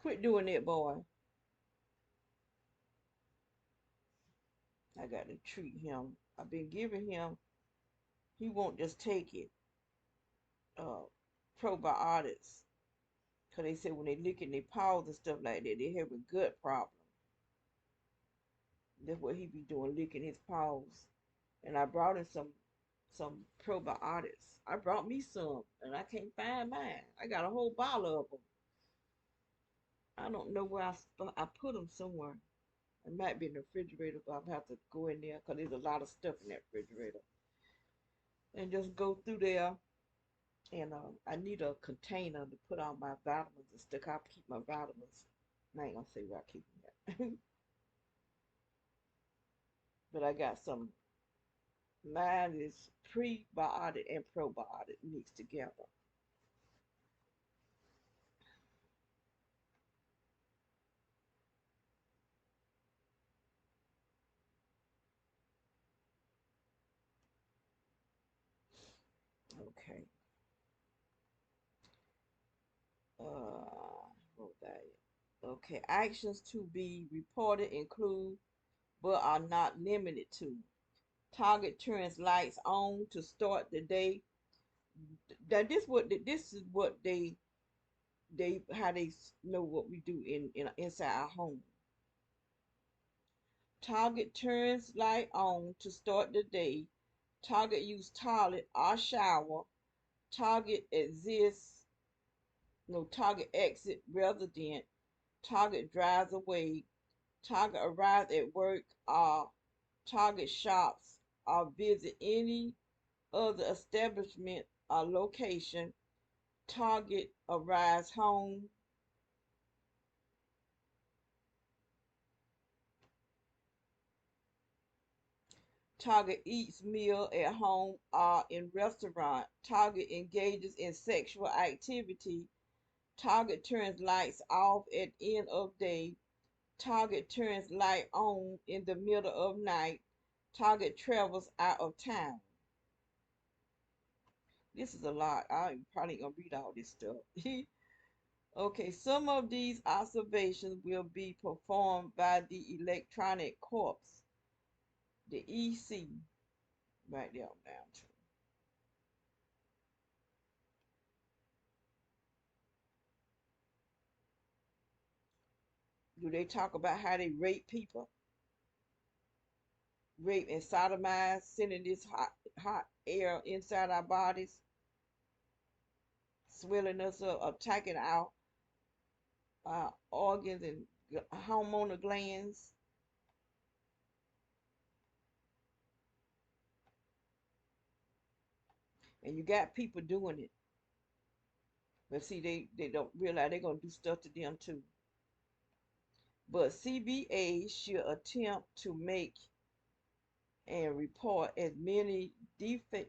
Quit doing that, boy. I got to treat him. I've been giving him, he won't just take it. Probiotics. Because they said when they licking their paws and stuff like that, they have a gut problem. That's what he be doing, licking his paws. And I brought him some probiotics. I brought me some, and I can't find mine. I got a whole bottle of them. I don't know where I put them somewhere. It might be in the refrigerator, but I'll have to go in there because there's a lot of stuff in that refrigerator. And just go through there. And I need a container to put all my vitamins and stuff. I keep my vitamins. I ain't gonna say where I keep them at. But I got some. Mine is prebiotic and probiotic mixed together. Okay. What was that? Okay. Actions to be reported include, but are not limited to. Target turns lights on to start the day. That this is what they how they know what we do in inside our home. Target turns light on to start the day. Target use toilet or shower. Target exists, no target exit resident. Target drives away. Target arrives at work or target shops or visit any other establishment or location. Target arrives home. Target eats meal at home or in restaurant. Target engages in sexual activity. Target turns lights off at end of day. Target turns light on in the middle of night. Target travels out of town. This is a lot. I'm probably gonna read all this stuff. Okay, some of these observations will be performed by the electronic corpse, the EC. Right there down to. Do they talk about how they rape people? Rape and sodomize, sending this hot air inside our bodies, swelling us up, attacking our organs and hormonal glands. And you got people doing it. But see, they don't realize they're going to do stuff to them too. But CBA should attempt to make and report as many detailed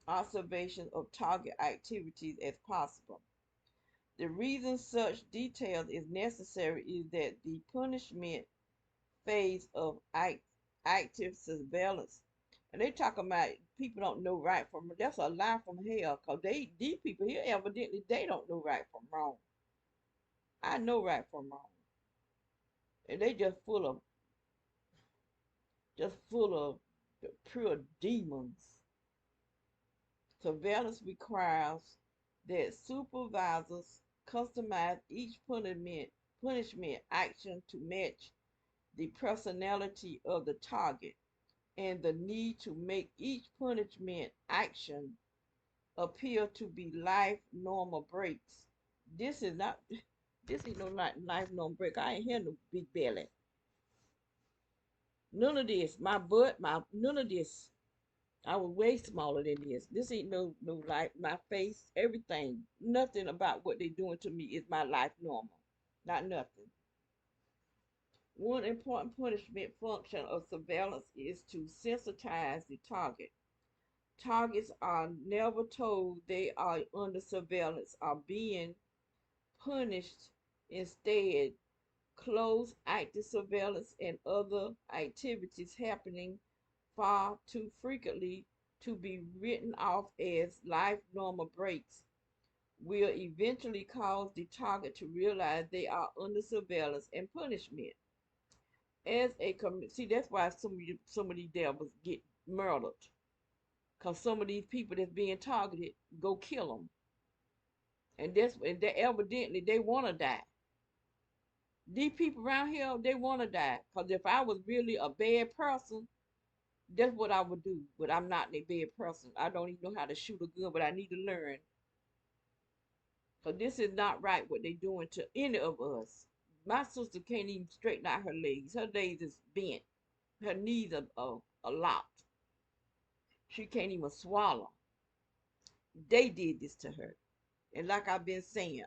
observations of target activities as possible. The reason such details is necessary is that the punishment phase of active surveillance, and they talk about people don't know right from wrong. That's a lie from hell, cause these people here evidently they don't know right from wrong. I know right from wrong, and they just full of the pure demons. Surveillance requires that supervisors customize each punishment action to match the personality of the target and the need to make each punishment action appear to be life normal breaks. This is not this ain't no life normal break. I ain't had no big belly. None of this. My butt, my none of this. I was way smaller than this. This ain't no life. My face, everything, nothing about what they doing to me is my life normal. Not nothing. One important punishment function of surveillance is to sensitize the target. Targets are never told they are under surveillance or being punished. Instead, close active surveillance and other activities happening far too frequently to be written off as life normal breaks will eventually cause the target to realize they are under surveillance and punishment. As a see, that's why some of these devils get murdered, cause some of these people that's being targeted go kill them, and they evidently they want to die. These people around here they want to die, cause if I was really a bad person, that's what I would do. But I'm not a bad person. I don't even know how to shoot a gun, but I need to learn. Cause this is not right what they doing to any of us. My sister can't even straighten out her legs. Her legs is bent. Her knees are locked. She can't even swallow. They did this to her. And like I've been saying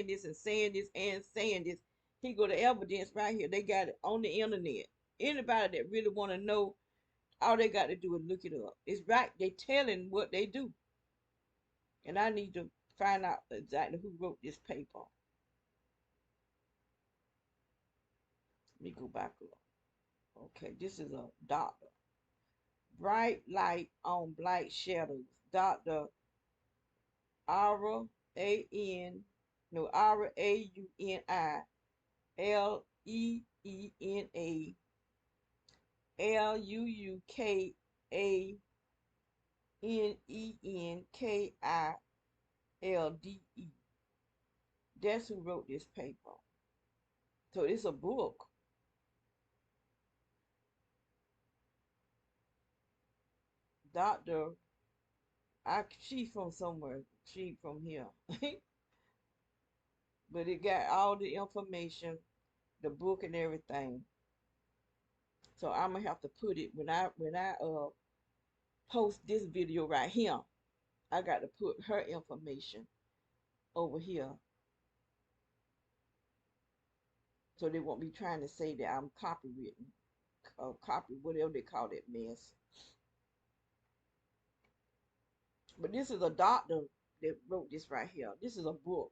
this and saying this and saying this. He go to evidence right here. They got it on the internet. Anybody that really want to know, all they got to do is look it up. It's right. They telling what they do. And I need to find out exactly who wrote this paper. Let me go back up. Okay, this is a doctor. Bright light on black shadows. Dr. Ara A-N, no, Raunileena Luukanenkilde. That's who wrote this paper. So it's a book. Doctor, she from somewhere. She from here. But it got all the information, the book and everything. So I'm gonna have to put it when I post this video right here. I got to put her information over here, so they won't be trying to say that I'm copywritten, copy whatever they call that mess. But this is a doctor that wrote this right here. This is a book,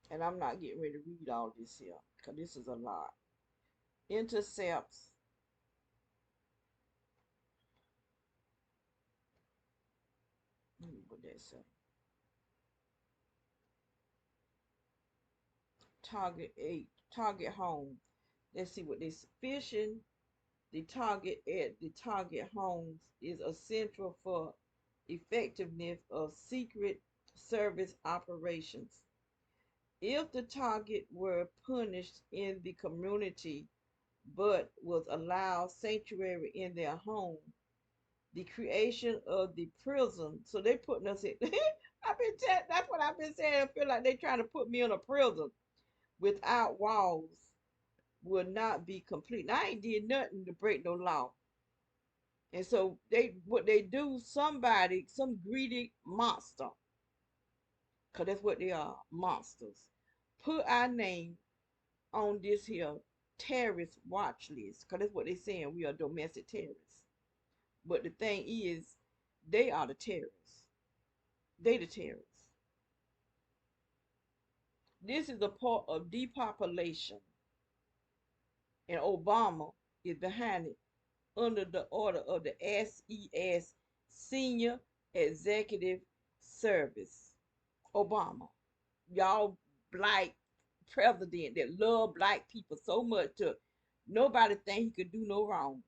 and I'm not getting ready to read all this here because this is a lot. Intercepts. What that say? Target home. Let's see what this fishing. The target at the target homes is essential for effectiveness of secret service operations. If the target were punished in the community but was allowed sanctuary in their home, the creation of the prison. So they putting us in. That's what I've been saying. I feel like they trying to put me in a prison without walls. will not be complete. Now, I ain't did nothing to break no law. And so what they do, somebody, some greedy monster, because that's what they are, monsters, put our name on this here terrorist watch list, because that's what they saying, we are domestic terrorists. But the thing is, they are the terrorists. They the terrorists. This is a part of depopulation, and Obama is behind it under the order of the SES, Senior Executive Service. Obama, y'all black president that love black people so much to nobody think he could do no wrong.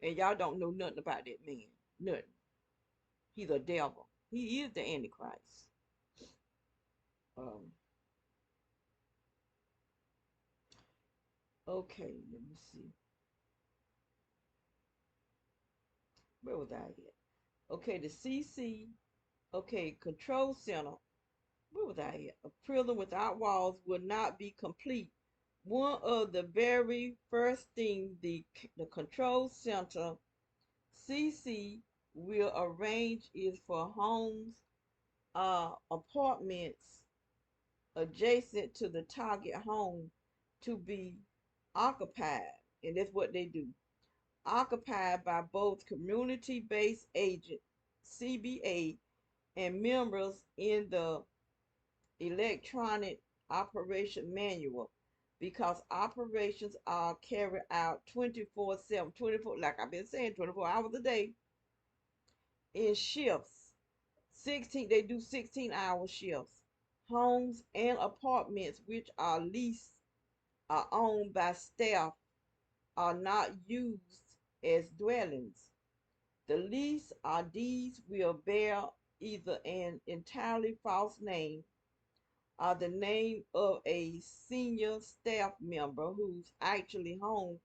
And y'all don't know nothing about that man. Nothing. He's a devil. He is the Antichrist. Um, okay, let me see. Where was I at? Okay, the CC, okay, Control Center. Where was I at? A prison without walls will not be complete. One of the very first things the Control Center CC will arrange is for homes, apartments adjacent to the target home to be occupied, and that's what they do. Occupied by both community-based agent CBA and members in the electronic operation manual, because operations are carried out 24/7, 24, like I've been saying, 24 hours a day in shifts. 16, they do 16-hour shifts. Homes and apartments which are leased are owned by staff are not used as dwellings. The lease or deeds will bear either an entirely false name or the name of a senior staff member whose actually home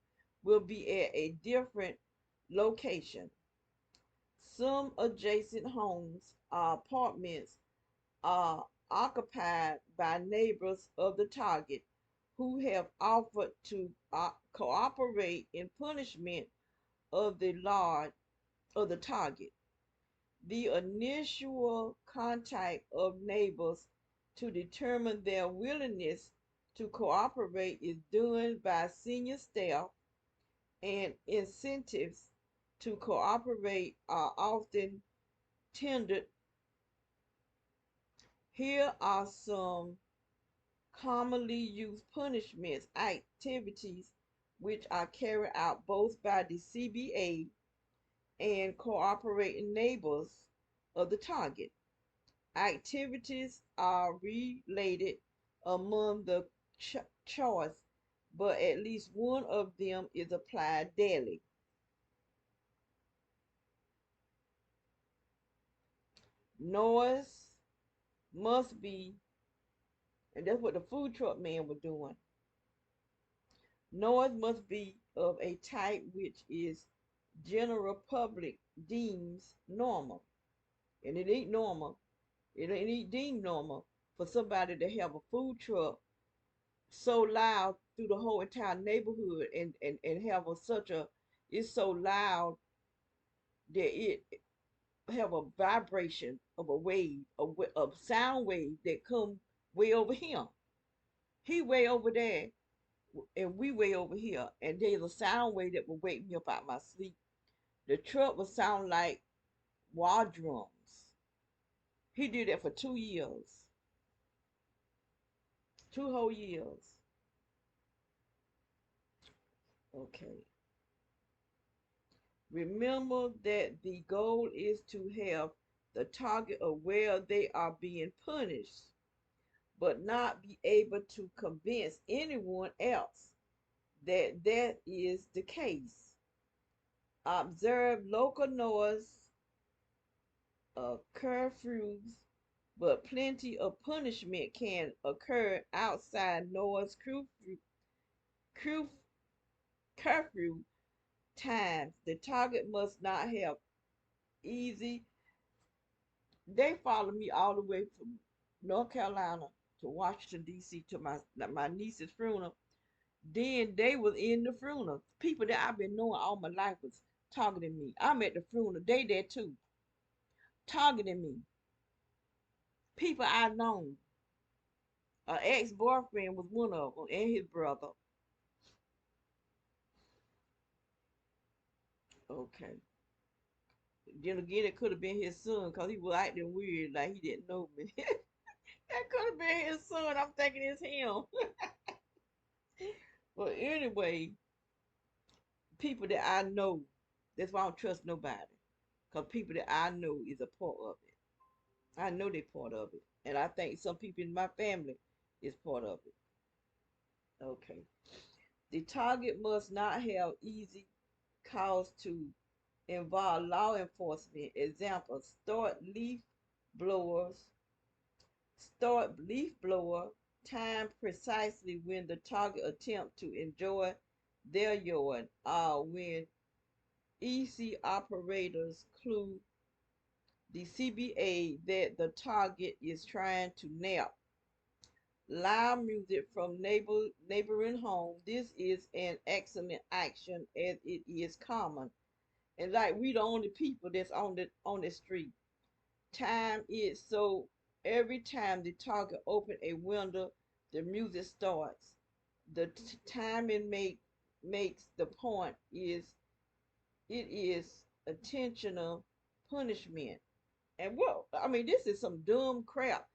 will be at a different location. Some adjacent homes or apartments are occupied by neighbors of the target who have offered to cooperate in punishment of the large of the target. The initial contact of neighbors to determine their willingness to cooperate is done by senior staff, and incentives to cooperate are often tendered. Here are some commonly used punishments activities which are carried out both by the CBA and cooperating neighbors of the target. Activities are related among the choice, but at least one of them is applied daily. Noise must be, and that's what the food truck man was doing. Noise must be of a type which is general public deems normal. And it ain't normal. It ain't deemed normal for somebody to have a food truck so loud through the whole entire neighborhood, and have such a, it's so loud that it have a vibration of a wave, a sound wave that come way over here. He way over there, and we way over here, and there's a sound wave that will wake me up out of my sleep. The truck would sound like war drums. He did that for 2 years, 2 whole years. Okay. Remember that the goal is to have the target aware they are being punished, but not be able to convince anyone else that that is the case. Observe local noise, curfews, but plenty of punishment can occur outside noise curfew, curfew times. The target must not have easy. They followed me all the way from North Carolina to Washington D.C. to my niece's funeral. Then they was in the funeral. People that I've been knowing all my life was targeting me. I'm at the funeral. They there too, targeting me. People I known. An ex-boyfriend was one of them, and his brother. Okay. Then again, it could have been his son because he was acting weird, like he didn't know me. That could have been his son. I'm thinking it's him. But anyway, people that I know, that's why I don't trust nobody. Because people that I know is a part of it. I know they're part of it. And I think some people in my family is part of it. Okay. The target must not have easy cause to involve law enforcement. Example, blowers, start leaf blower, time precisely when the target attempt to enjoy their yard, when EC operators clue the CBA that the target is trying to nap. Loud music from neighboring home. This is an excellent action as it is common. And like we the only people that's on the street. Time is so every time the target open a window, the music starts. The timing makes the point is it is intentional punishment. And what I mean, this is some dumb crap.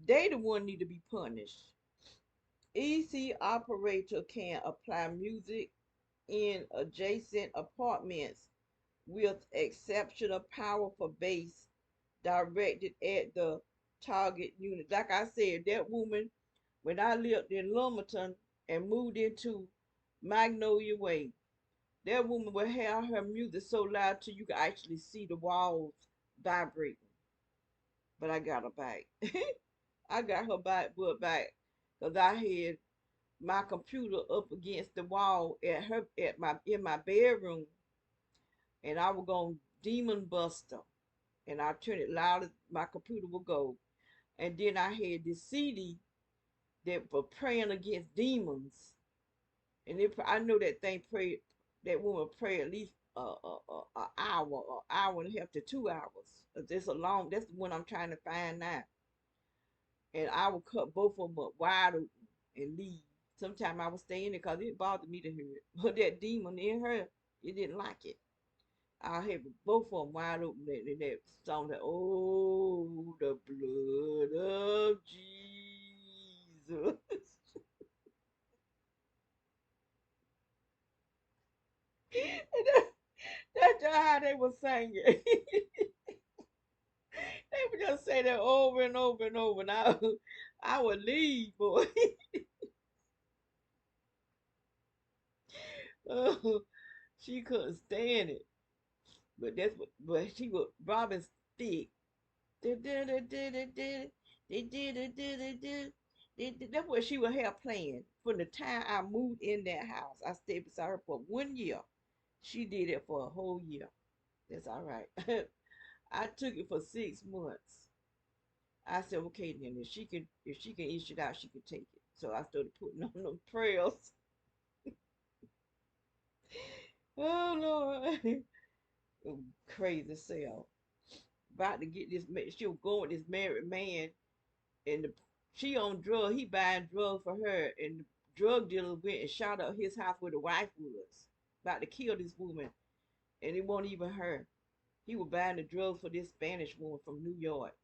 They the one need to be punished. EC operator can apply music in adjacent apartments with exceptional powerful bass directed at the target unit. Like I said, that woman, when I lived in Lumberton and moved into Magnolia Way, that woman would have her music so loud till you could actually see the walls vibrating. But I got her back. I got her back, but back, because I had my computer up against the wall at my in my bedroom, and I was going Demon Buster, and I turned it loud as my computer would go. And then I had this CD that was praying against demons, and I know that thing prayed. That woman prayed at least a hour and a half to 2 hours. It's a long. That's the one I'm trying to find now. And I would cut both of them up wide open and leave. Sometimes I would stay in it because it bothered me to hear it. But that demon in her, it didn't like it. I have both of them wide open and that song that, oh, the blood of Jesus. And that's just how they were singing. They would just say that over and over and over. And I would leave, boy. Oh, she couldn't stand it. But that's what, but she was Robin Thicke. That's what she would have playing from the time I moved in that house. I stayed beside her for 1 year. She did it for a whole year. That's all right. I took it for 6 months. I said, okay, then if she can ish it out, she can take it. So I started putting on them prayers. Oh Lord, crazy self. About to get this. She was going with this married man, and she on drugs. He buying drugs for her, and the drug dealer went and shot up his house where the wife was. About to kill this woman, and it wasn't even her. He was buying the drugs for this Spanish woman from New York.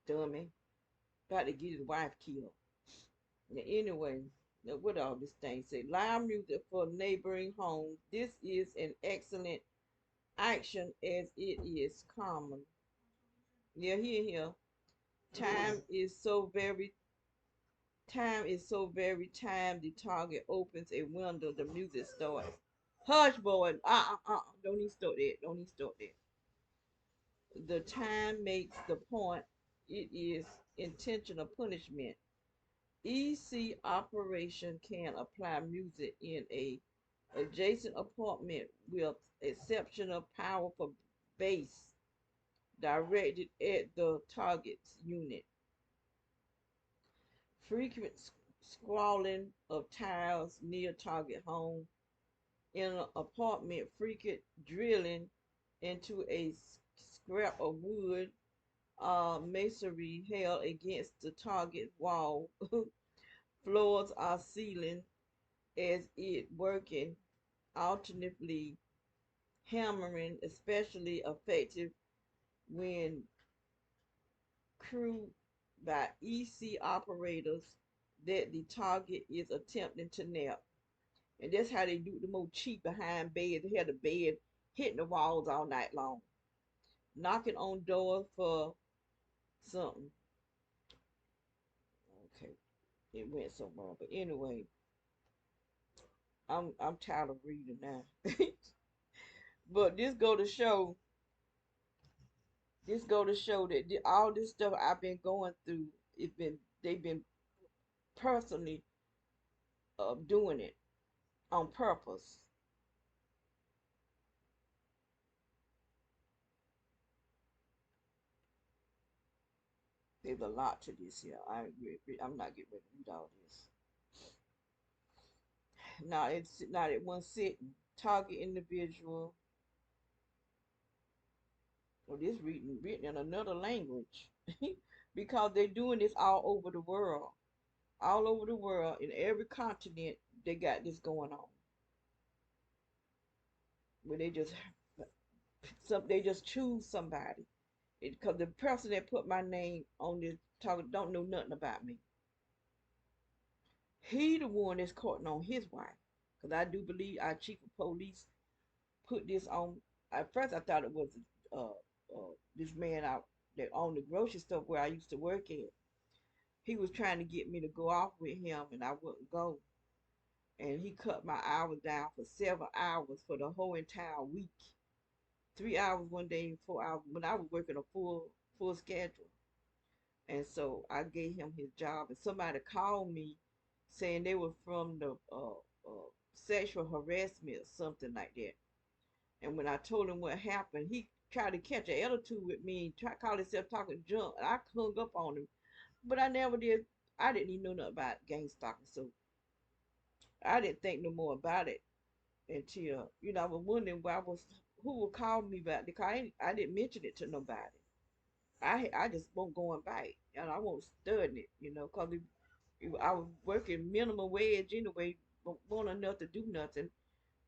Dummy. About to get his wife killed. Now, anyway, now what all this thing say? Loud music for neighboring homes. This is an excellent action as it is common. Yeah, here. Time is so very time the target opens a window, the music starts. Hush, boy. Don't even start that. Don't even start that. The time makes the point. It is intentional punishment. EC operation can apply music in a adjacent apartment with exceptional powerful bass directed at the target's unit. Frequent scrawling of tiles near target home. In an apartment, frequent drilling into a scrap of wood, masonry held against the target wall. Floors are sealing as it working, alternately hammering, especially effective when crewed by EC operators that the target is attempting to nap. And that's how they do the more cheap behind beds. They had the bed hitting the walls all night long, knocking on doors for something. Okay, it went somewhere. But anyway, I'm tired of reading now. But this go to show that all this stuff I've been going through, they've been personally doing it on purpose. There's a lot to this here. I'm not getting ready to read all this. Now it's not at one sitting. Target individual. Well, this reading written in another language because they're doing this all over the world. All over the world, in every continent, they got this going on. Where they just choose somebody. Because the person that put my name on this talk don't know nothing about me. He the one that's courting on his wife. Because I do believe our chief of police put this on. At first, I thought it was this man out that owned the grocery store where I used to work at. He was trying to get me to go off with him, and I wouldn't go. And he cut my hours down for 7 hours for the whole entire week. 3 hours one day, 4 hours when I was working a full schedule. And so I gave him his job, and somebody called me saying they were from the sexual harassment or something like that. And when I told him what happened, he tried to catch an attitude with me, tried to call himself talking junk. And I hung up on him, but I never did. I didn't even know nothing about gang stalking, so I didn't think no more about it until I was wondering who would call me back because I didn't mention it to nobody. I just won't go and bite, and I won't study it, because I was working minimum wage anyway, but want enough to do nothing.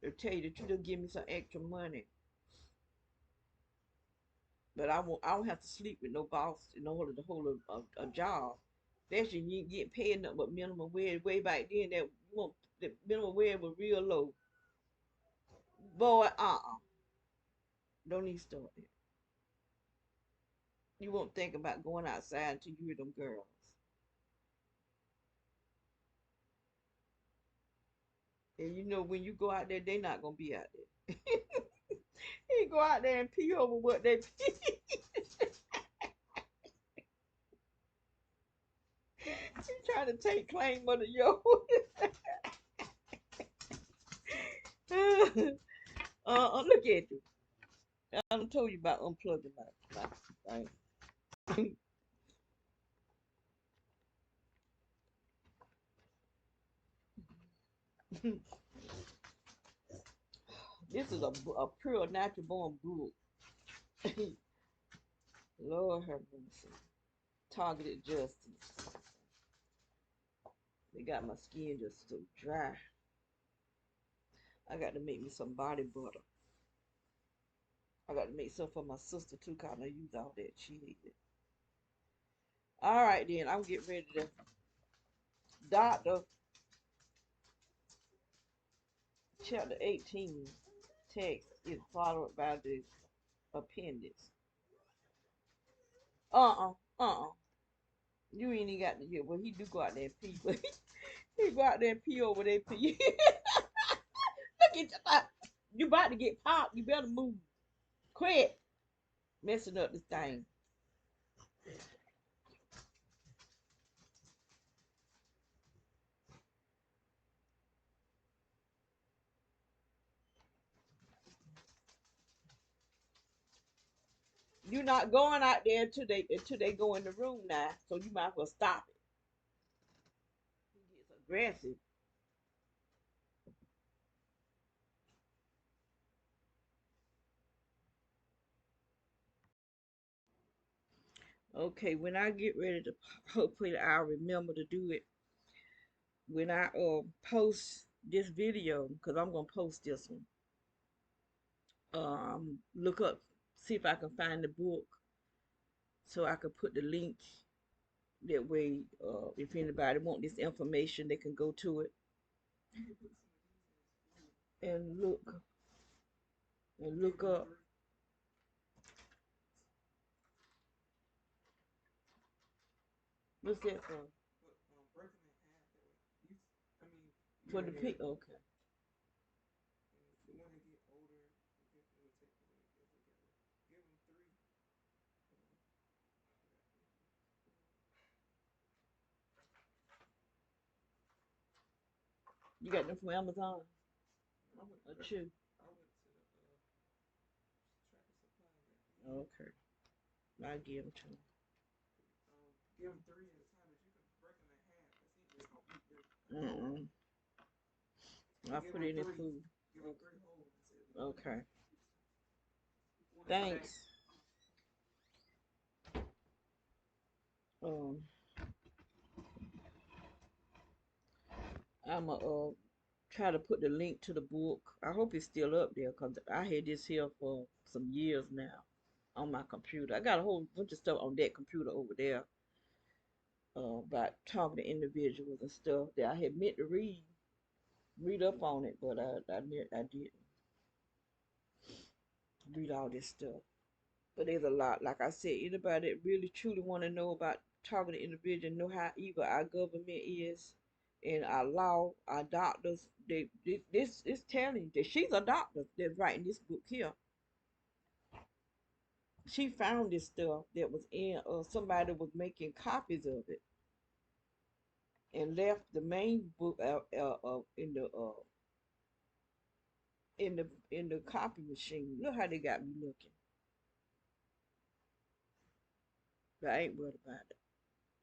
To tell you the truth, they'll give me some extra money, but I don't have to sleep with no boss in order to hold a job. That's you ain't get paid nothing but minimum wage. Way back then, the minimum wage was real low. Boy, don't even start it. You won't think about going outside until you hear them girls. And when you go out there, they not gonna be out there. He go out there and pee over what they pee. He trying to take claim of the yo. Look at you. I done told you about unplugging my thing. This is a pure natural born bull. Lord have mercy. Targeted justice. They got my skin just so dry. I got to make me some body butter. I got to make some for my sister too, cause I use all that cheese. All right, then I'm getting ready to. Doctor, chapter 18, text is followed by the appendix. Uh-uh. You ain't even got to get. Well, he do go out there and pee, but he go out there and pee over there pee. Look at you. You about to get popped. You better move. Quick. Messing up this thing. You're not going out there until they go in the room now. So you might as well stop it. He gets aggressive. Okay, when I get ready to, hopefully I'll remember to do it when I post this video, because I'm gonna post this one. Look up, see if I can find the book so I can put the link. That way, if anybody want this information, they can go to it and look up. What's that for? For the pig. Okay. You got them from Amazon? Or Chew? Okay. I give them to them. Mm-mm. I put it in food. Okay. Thanks. Um, I'ma try to put the link to the book. I hope it's still up there because I had this here for some years now on my computer. I got a whole bunch of stuff on that computer over there about talking to individuals and stuff that I had meant to read up on it, but I didn't read all this stuff. But there's a lot. Like I said, anybody that really truly want to know about talking to individuals, know how evil our government is, and our law, our doctors, this is telling you that she's a doctor that's writing this book here. She found this stuff that was in somebody was making copies of it and left the main book in the copy machine. Look how they got me looking. But I ain't worried about it.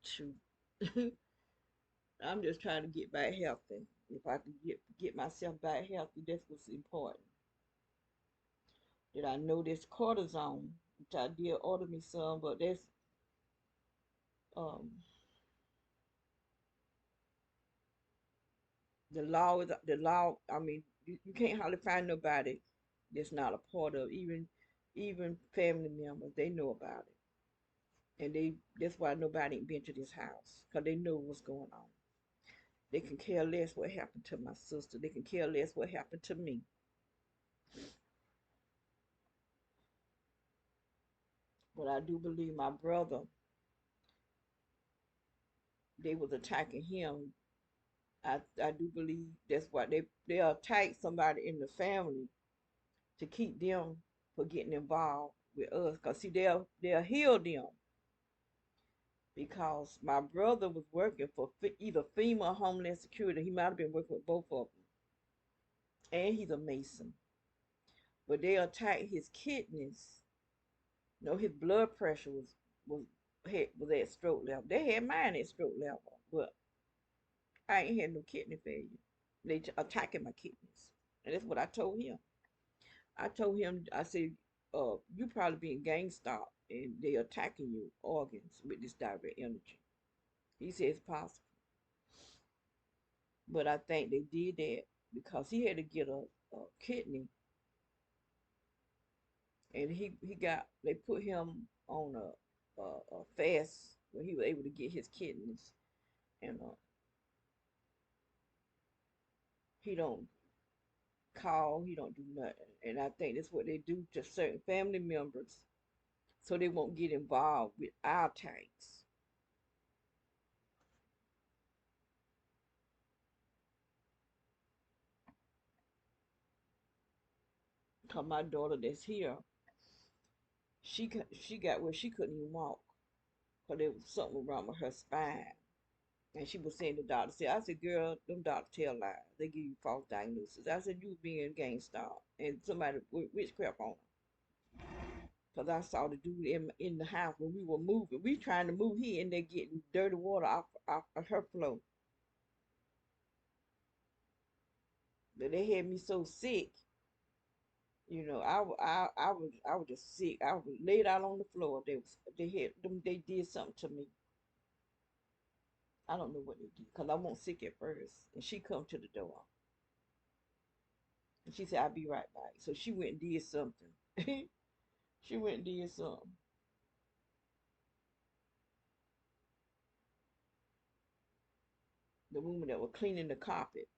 Shoot. I'm just trying to get back healthy. If I can get myself back healthy, that's what's important. That I know this cortisone, which I did order me some, but that's um the law. I mean, you can't hardly find nobody that's not a part of even family members. They know about it, and that's why nobody ain't been to this house because they know what's going on. They can care less what happened to my sister. They can care less what happened to me. But I do believe my brother, they was attacking him. I do believe that's why they attack somebody in the family to keep them from getting involved with us. Cause see they'll heal them because my brother was working for either FEMA or Homeland Security. He might have been working with both of them, and he's a Mason. But they attacked his kidneys. You know, his blood pressure was was at stroke level. They had mine at stroke level, but I ain't had no kidney failure. They attacking my kidneys, and that's what I told him. I told him, I said, you probably being gang stalked and they attacking your organs with this direct energy. He said it's possible, but I think they did that because he had to get a kidney, and he got they put him on a fast where he was able to get his kidneys, and he don't call, he don't do nothing, and I think that's what they do to certain family members so they won't get involved with our tanks. Cause my daughter that's here, she got where she couldn't even walk, cause there was something wrong with her spine, and she was saying the doctor said, I said, girl, them doctors tell lies, they give you false diagnosis. I said, you being gang stalked and somebody with witchcraft on her. Cause I saw the dude in the house when we were moving. We trying to move, he in there getting dirty water off of her floor. But they had me so sick. I was just sick. I was laid out on the floor. They did something to me. I don't know what they did because I wasn't sick at first. And she come to the door and she said, "I'll be right back." So she went and did something. She went and did something. The woman that was cleaning the carpet,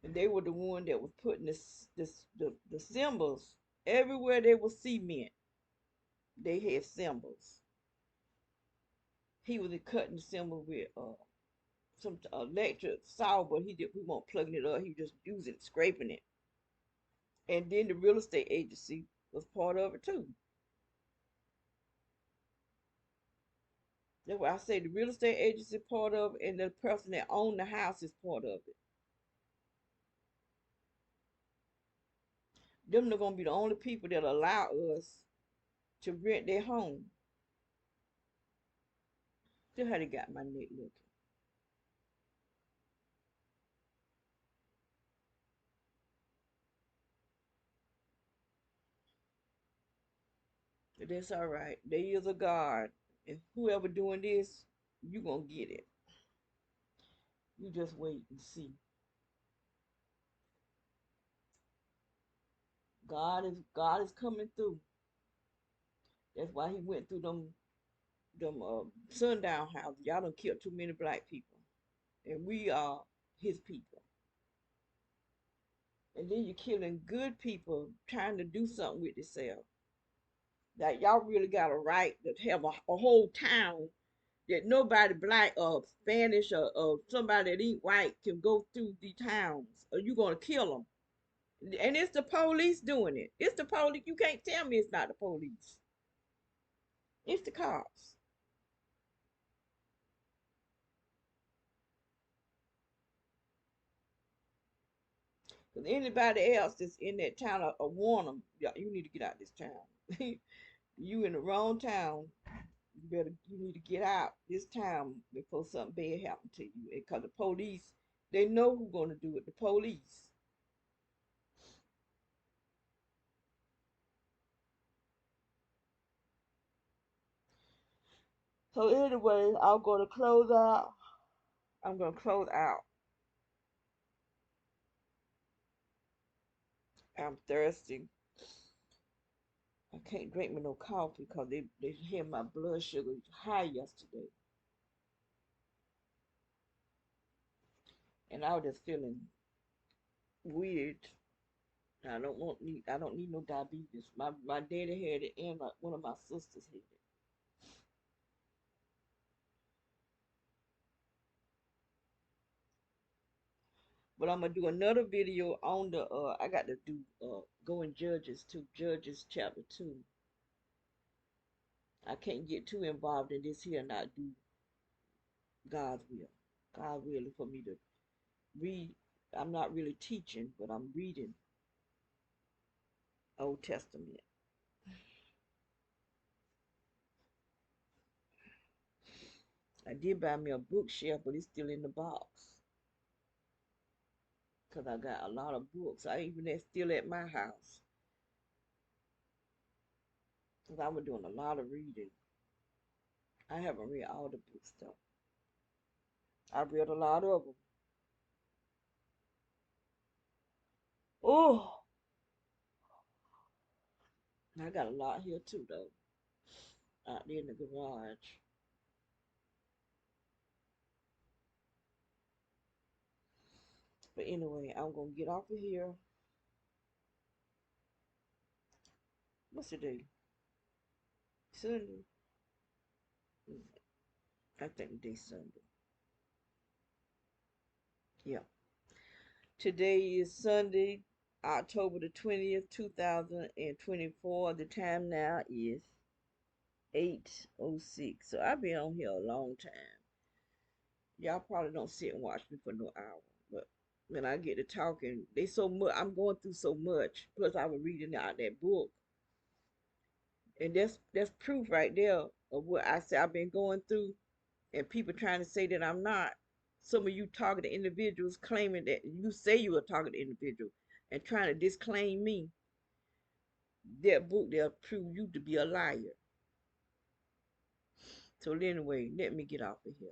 and they were the one that was putting the symbols everywhere. They was cement. They had symbols. He was cutting the symbol with some electric saw, but we weren't plugging it up. He just using it, scraping it. And then the real estate agency was part of it too. That's why I say the real estate agency part of it, and the person that owned the house is part of it. Them are gonna be the only people that allow us to rent their home. Still how they got my neck looking. But that's all right. There is a God, and whoever doing this, you gonna get it. You just wait and see. God is coming through. That's why He went through them sundown houses. Y'all done killed too many black people, and we are His people. And then you're killing good people trying to do something with themselves. That y'all really got a right to have a whole town that nobody black or Spanish or somebody that ain't white can go through the towns, or you gonna kill them. And it's the police doing it. It's the police. You can't tell me it's not the police. It's the cops. Because anybody else that's in that town, I warn them, you need to get out of this town. You in the wrong town. You need to get out this town before something bad happen to you. Because the police, they know who's gonna do it. The police. So anyway, I'm gonna close out. I'm gonna close out. I'm thirsty. I can't drink me no coffee because they had my blood sugar high yesterday, and I was just feeling weird. I don't need no diabetes. My daddy had it, and one of my sisters had it. But I'm gonna do another video on the I got to do go in Judges chapter 2. I can't get too involved in this here and not do God's will. God's will is for me to read. I'm not really teaching, but I'm reading Old Testament. I did buy me a bookshelf, but it's still in the box because I got a lot of books. I even that's still at my house because I was doing a lot of reading. I haven't read all the books though. I read a lot of them. Oh, I got a lot here too though, out there in the garage. But anyway, I'm gonna get off of here. What's the day? Sunday. I think the day's Sunday. Yeah. Today is Sunday, October the 20th, 2024. The time now is 8:06. So I've been on here a long time. Y'all probably don't sit and watch me for no hour. But when I get to talking, they so much I'm going through so much. Plus I was reading out that book. And that's proof right there of what I say I've been going through and people trying to say that I'm not. some of you targeted individuals claiming that you say you're a targeted individual and trying to disclaim me, that book they'll prove you to be a liar. So anyway, let me get off of here.